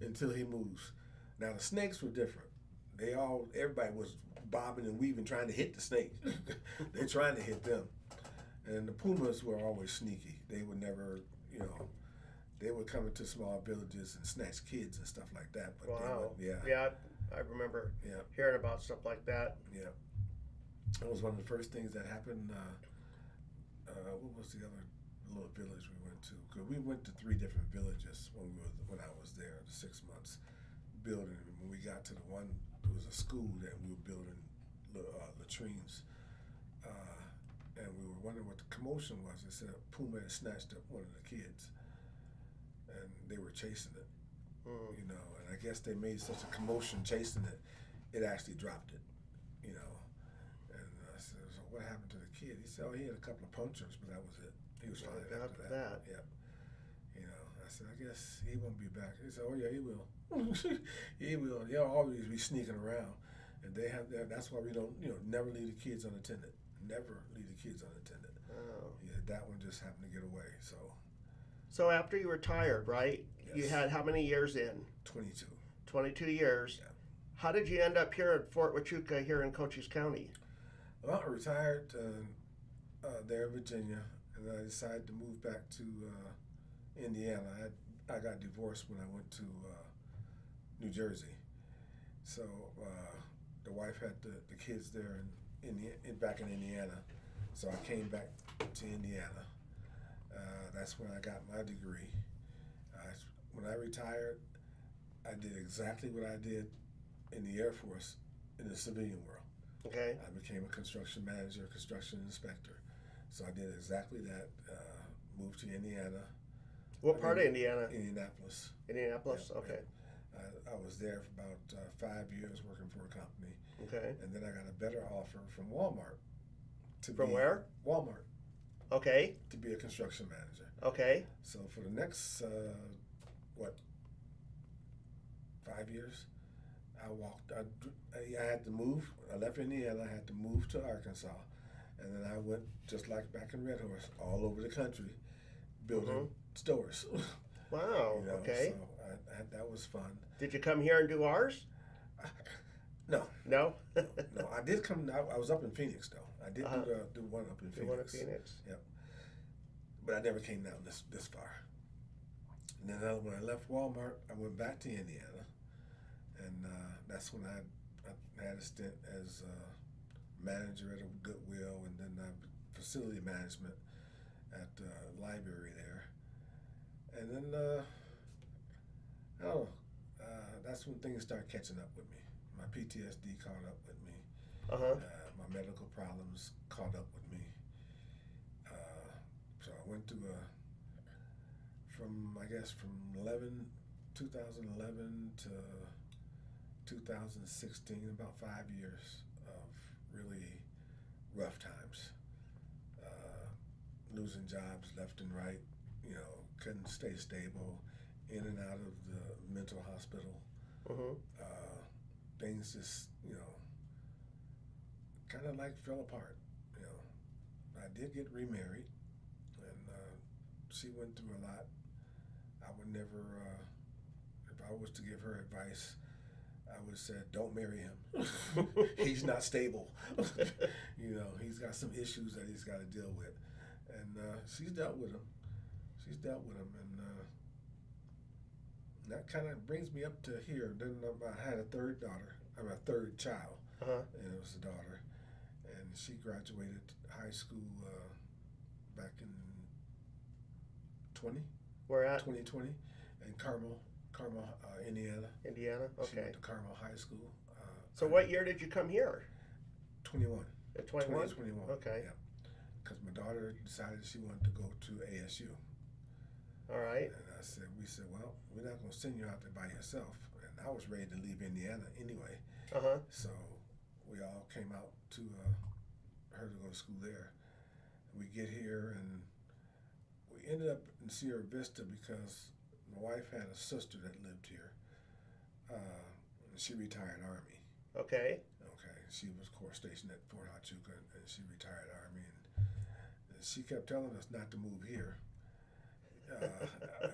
until he moves. Now the snakes were different. Everybody was bobbing and weaving trying to hit the snake. They're trying to hit them. And the pumas were always sneaky. They would never, they would come into small villages and snatch kids and stuff like that. But wow. Yeah, I remember hearing about stuff like that. Yeah. That was one of the first things that happened. What was the other little village we went to? Because we went to 3 different villages when I was there, the 6 months building. When we got to the one, it was a school that we were building latrines. And we were wondering what the commotion was. They said a puma had snatched up one of the kids, and they were chasing it. And I guess they made such a commotion chasing it, it actually dropped it. And I said, so what happened to the kid? He said, oh, he had a couple of punctures, but that was it. He was fine after that. Yeah. I said, I guess he won't be back. He said, oh yeah, he will. He will. He'll always be sneaking around, and they have that. That's why we don't, never leave the kids unattended. Never leave the kids unattended. Oh. Yeah, that one just happened to get away. So after you retired, right? Yes. You had how many years in? 22. 22 years. Yeah. How did you end up here at Fort Huachuca here in Cochise County? Well, I retired there in Virginia, and I decided to move back to Indiana. I got divorced when I went to New Jersey. So the wife had the kids there back in Indiana. So I came back to Indiana. That's when I got my degree. When I retired, I did exactly what I did in the Air Force in the civilian world. Okay. I became a construction manager, construction inspector. So I did exactly that. Moved to Indiana. What part of Indiana? Indianapolis. Indianapolis. Yeah, Okay. I was there for about 5 years working for a company. Okay. And then I got a better offer from Walmart. From where? Walmart. Okay. To be a construction manager. Okay. So for the next, 5 years, I had to move. I left Indiana. I had to move to Arkansas. And then I went, just like back in Red Horse, all over the country, building stores. Wow. You know, Okay. So that was fun. Did you come here and do ours? No. No. No, I did come. I was up in Phoenix though. I did do one up in Phoenix. One in Phoenix. Yep. But I never came down this far. And then when I left Walmart, I went back to Indiana, and that's when I had a stint as manager at a Goodwill, and then facility management at the library there. And then that's when things started catching up with me. My PTSD caught up with me. My medical problems caught up with me. So I went through from 2011 to 2016, about 5 years of really rough times. Losing jobs left and right, couldn't stay stable, in and out of the mental hospital. Things just, kind of like fell apart. I did get remarried, and she went through a lot. I would never, if I was to give her advice, I would have said, don't marry him. He's not stable. He's got some issues that he's got to deal with. And she's dealt with them. And that kind of brings me up to here. Then I had a third child, and it was a daughter. And she graduated high school back in 2020 in Carmel, Indiana. Indiana. Okay. She went to Carmel High School. So what year did you come here? 21. At 21? 21. Okay. Yeah. Because my daughter decided she wanted to go to ASU. All right. And we said, well, we're not going to send you out there by yourself. And I was ready to leave Indiana anyway. So we all came out to her to go to school there. We get here, and we ended up in Sierra Vista because my wife had a sister that lived here. She retired Army. Okay. She was Corps stationed at Fort Huachuca, and she retired Army. And she kept telling us not to move here.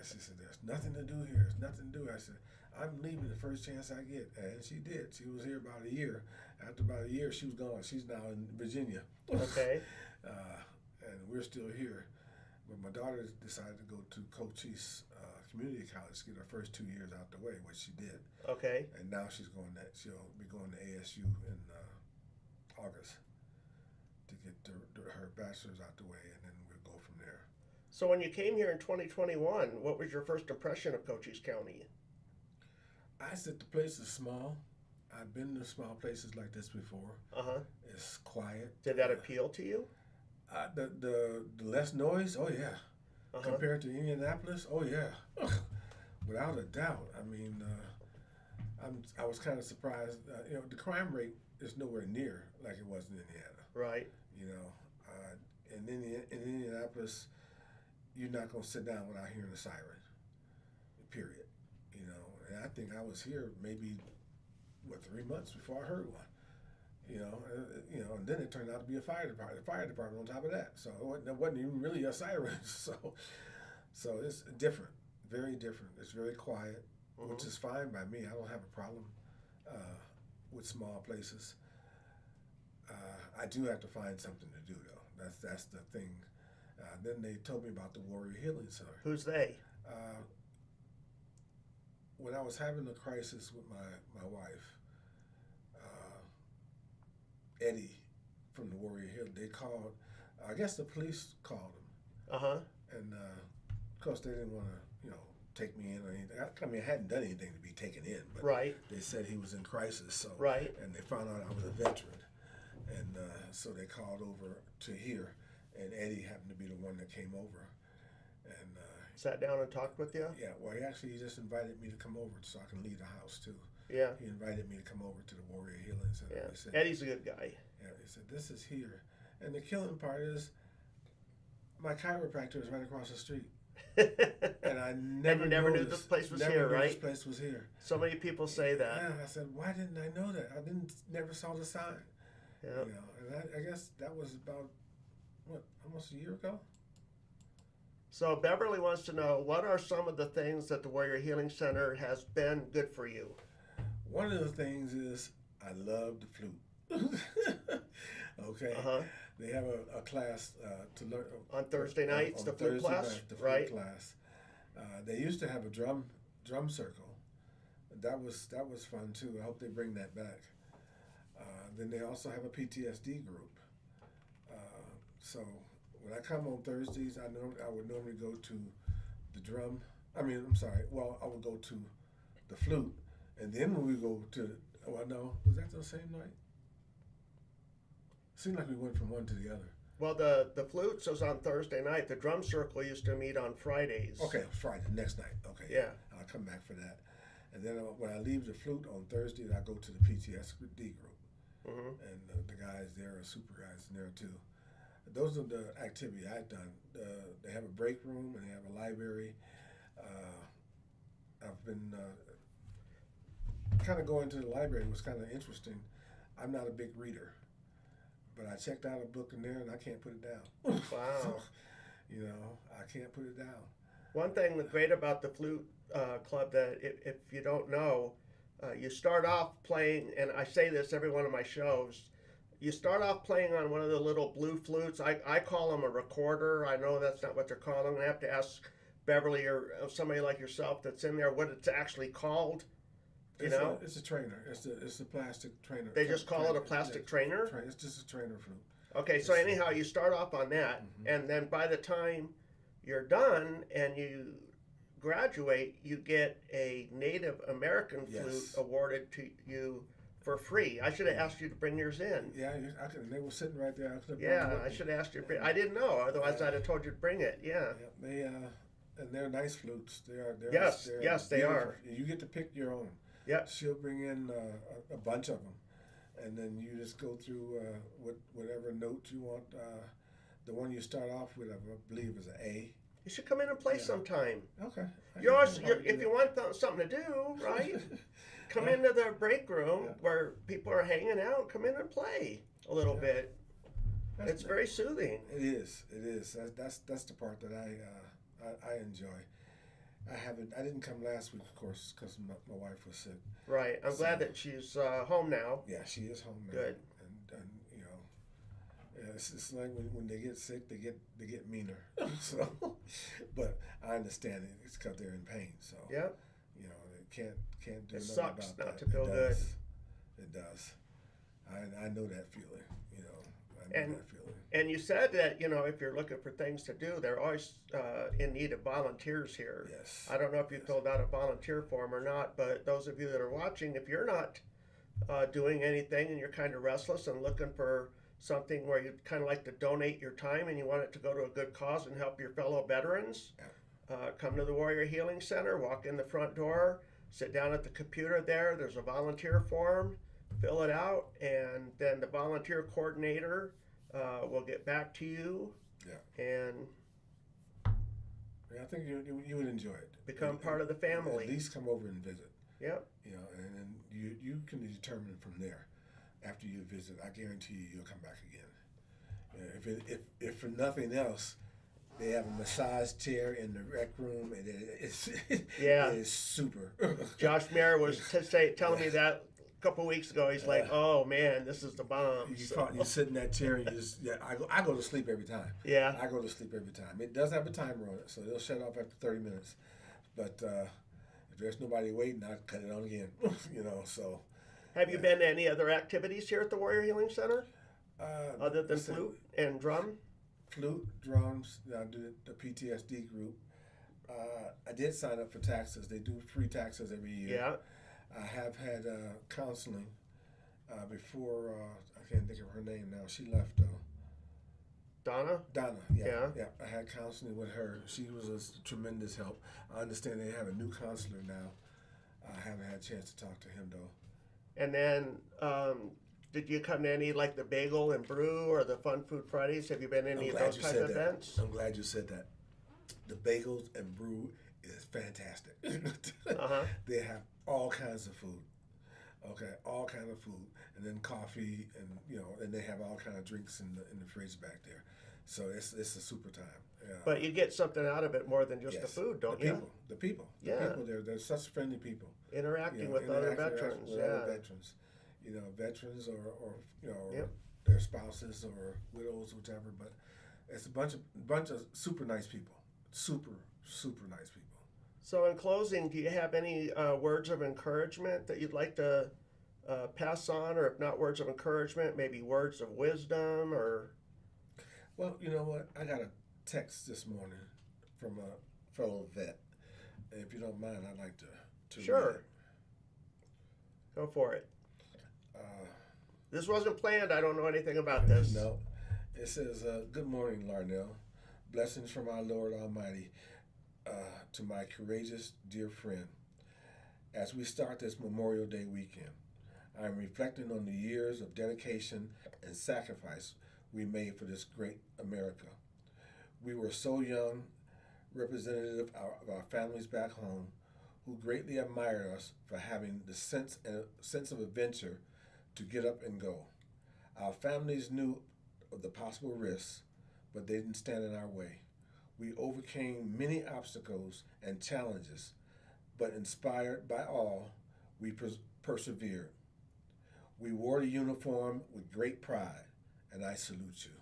She said, there's nothing to do here. There's nothing to do. I said, I'm leaving the first chance I get. And she did. She was here about a year. After about a year, she was gone. She's now in Virginia. Okay. And we're still here. But my daughter decided to go to Cochise Community College to get her first 2 years out the way, which she did. Okay. And now she'll be going to ASU in August to get her bachelor's out the way, and then we'll go from there. So when you came here in 2021, what was your first impression of Cochise County? I said the place is small. I've been to small places like this before. It's quiet. Did that appeal to you? The less noise, oh yeah. Compared to Indianapolis, oh yeah. Without a doubt. I mean, I was kind of surprised. The crime rate is nowhere near like it was in Indiana. Right. In Indianapolis, you're not going to sit down without hearing a siren. Period. And I think I was here maybe 3 months before I heard one. And then it turned out to be a fire department on top of that. So it wasn't even really a siren. So it's different, very different. It's very quiet, which is fine by me. I don't have a problem with small places. I do have to find something to do though. That's the thing. Then they told me about the Warrior Healing Center. Who's they? When I was having a crisis with my wife, Eddie from the Warrior Hill. They called. I guess the police called them. And of course they didn't want to, take me in or anything. I mean, I hadn't done anything to be taken in, but they said he was in crisis. So and they found out I was a veteran, and so they called over to here, and Eddie happened to be the one that came over, and sat down and talked with you. Yeah, well, he just invited me to come over so I can leave the house too. Yeah, he invited me to come over to the Warrior Healing Center. Yeah, he said, Eddie's a good guy. Yeah, he said this is here, and the killing part is my chiropractor is right across the street. And I never knew this place was here, right? This place was here. So many people say that. Yeah, I said, why didn't I know that? I never saw the sign. Yeah. And I guess that was about almost a year ago. So Beverly wants to know, what are some of the things that the Warrior Healing Center has been good for you? One of the things is I love the flute. Okay. They have a class to learn on Thursday nights. The flute class, the flute class. They used to have a drum circle. That was fun too. I hope they bring that back. Then they also have a PTSD group. So when I come on Thursdays, I would normally go to the drum. I would go to the flute, and then when we go to was that the same night? Seemed like we went from one to the other. Well, the flutes was on Thursday night. The drum circle used to meet on Fridays. Okay, Friday, next night. Okay. Yeah. I'll come back for that. And then when I leave the flute on Thursday, I go to the PTSD group. And the guys there are super guys in there too. Those are the activity I've done. They have a break room and they have a library. I've been kind of going to the library. It was kind of interesting. I'm not a big reader. But I checked out a book in there and I can't put it down. Wow. I can't put it down. One thing that's great about the flute club that if you don't know, you start off playing, and I say this every one of my shows, you start off playing on one of the little blue flutes. I call them a recorder. I know that's not what they're called. I'm going to have to ask Beverly or somebody like yourself that's in there what it's actually called. It's a trainer. It's a plastic trainer. They just call it a plastic trainer? It's just a trainer flute. Okay, so anyhow, you start off on that, and then by the time you're done and you graduate, you get a Native American flute awarded to you for free. I should have asked you to bring yours in. Yeah, I could. They were sitting right there. I should have asked you. I didn't know. Otherwise, I'd have told you to bring it. Yeah. They and they're nice flutes. They are. Yes, they are. You get to pick your own. Yeah. She'll bring in a bunch of them, and then you just go through whatever note you want. The one you start off with, I believe, is an A. You should come in and play sometime. Okay. If you want something to do, right? Come into the break room where people are hanging out. Come in and play a little bit. It's very soothing. It is. That's the part that I enjoy. I didn't come last week, of course, because my wife was sick. Right. I'm glad that she's home now. Yeah, she is home now. Good. And it's like when they get sick, they get meaner. So, but I understand it. It's because they're in pain. So yeah. They can't do it nothing sucks about not that. to feel good. It does. I know that feeling. And you said that, if you're looking for things to do, they're always in need of volunteers here. Yes. I don't know if you filled out a volunteer form or not, but those of you that are watching, if you're not doing anything and you're kind of restless and looking for something where you'd kind of like to donate your time and you want it to go to a good cause and help your fellow veterans, come to the Warrior Healing Center, walk in the front door, sit down at the computer there. There's a volunteer form. Fill it out, and then the volunteer coordinator will get back to you. Yeah. And I think you would enjoy it. Become part of the family. At least come over and visit. Yep. And then you can determine from there. After you visit, I guarantee you'll come back again. If for nothing else, they have a massage chair in the rec room, and it is super. Josh Mayer was telling me that a couple of weeks ago. He's like, "Oh man, this is the bomb." You sit in that chair and you just I go to sleep every time. Yeah, I go to sleep every time. It does have a timer on it, so it'll shut off after 30 minutes. But if there's nobody waiting, I'll cut it on again. So. Have you been to any other activities here at the Warrior Healing Center? other than I said flute and drum? flute, drums. I do the PTSD group. I did sign up for taxes. They do free taxes every year. Yeah. I have had counseling before. I can't think of her name now. She left though. Donna? Donna, Yeah. yeah. I had counseling with her. She was a tremendous help. I understand they have a new counselor now. I haven't had a chance to talk to him though. And then, did you come to any like the Bagel and Brew or the Fun Food Fridays? Have you been to any I'm of glad those you type said of that. events? I'm glad you said that. The bagels and brew is fantastic. Uh-huh. They have all kinds of food. Okay, all kind of food, and then coffee, and and they have all kind of drinks in the fridge back there. So it's a super time. But you get something out of it more than just the Yes, food, don't the you? people, the people, the Yeah. people. They're such friendly people. Interacting with other veterans, with yeah. other veterans, veterans or Yep. their spouses or widows, whichever. But it's a bunch of super nice people, super nice people. So in closing, do you have any words of encouragement that you'd like to pass on, or if not words of encouragement, maybe words of wisdom, or? Well, you know what? I got a text this morning from a fellow vet. And if you don't mind, I'd like to Sure. read it. Go for it. Uh, This wasn't planned. I don't know anything about this. No. It says, Good morning, Larnell. Blessings from our Lord Almighty to my courageous dear friend. As we start this Memorial Day weekend, I am reflecting on the years of dedication and sacrifice we made for this great America. We were so young, representative of our families back home, who greatly admired us for having the sense of adventure to get up and go. Our families knew of the possible risks, but they didn't stand in our way. We overcame many obstacles and challenges, but inspired by all, we persevered. We wore the uniform with great pride, and I salute you.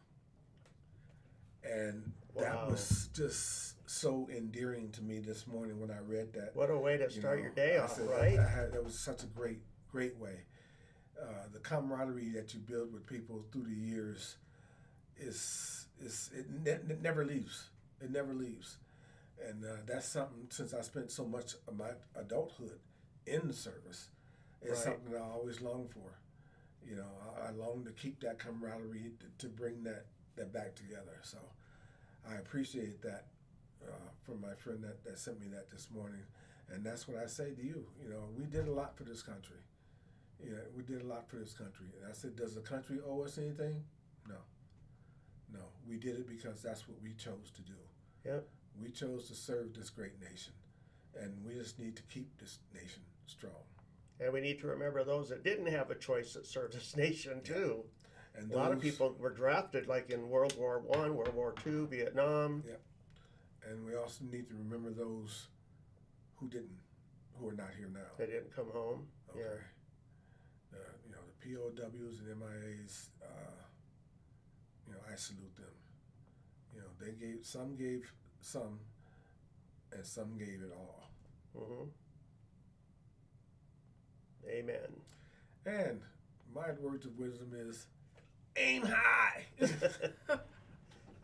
And that Wow. was just so endearing to me this morning when I read that. What a way to start your day I off, said, right? that was such a great way. The camaraderie that you build with people through the years it never leaves. It never leaves, and that's something. Since I spent so much of my adulthood in the service, it's Right. something that I always long for. I long to keep that camaraderie to bring that back together. So I appreciate that from my friend that sent me that this morning, and that's what I say to you. We did a lot for this country. We did a lot for this country. And I said, does the country owe us anything? No. We did it because that's what we chose to do. Yep. We chose to serve this great nation, and we just need to keep this nation strong. And we need to remember those that didn't have a choice that served this nation too. And A lot of people were drafted, like in World War I, World War II, Vietnam. Yep. And we also need to remember those who are not here now. They didn't come home. Okay. Yeah. The POWs and MIAs. I salute them. Some gave some, and some gave it all. Mm-hmm. Amen. And my words of wisdom is, aim high.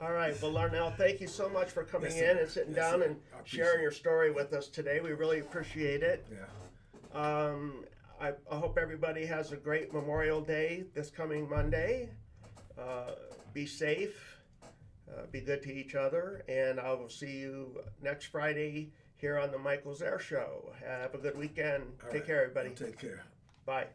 All right. Well, Larnell, thank you so much for coming Yes, sir. in and sitting Yes, down sir. and I appreciate sharing it. your story with us today. We really appreciate it. Yeah. I hope everybody has a great Memorial Day this coming Monday. Be safe. Be good to each other. And I will see you next Friday here on the Michael Zehr Show. Have a good weekend. All Take right. care, everybody. Take care. Bye.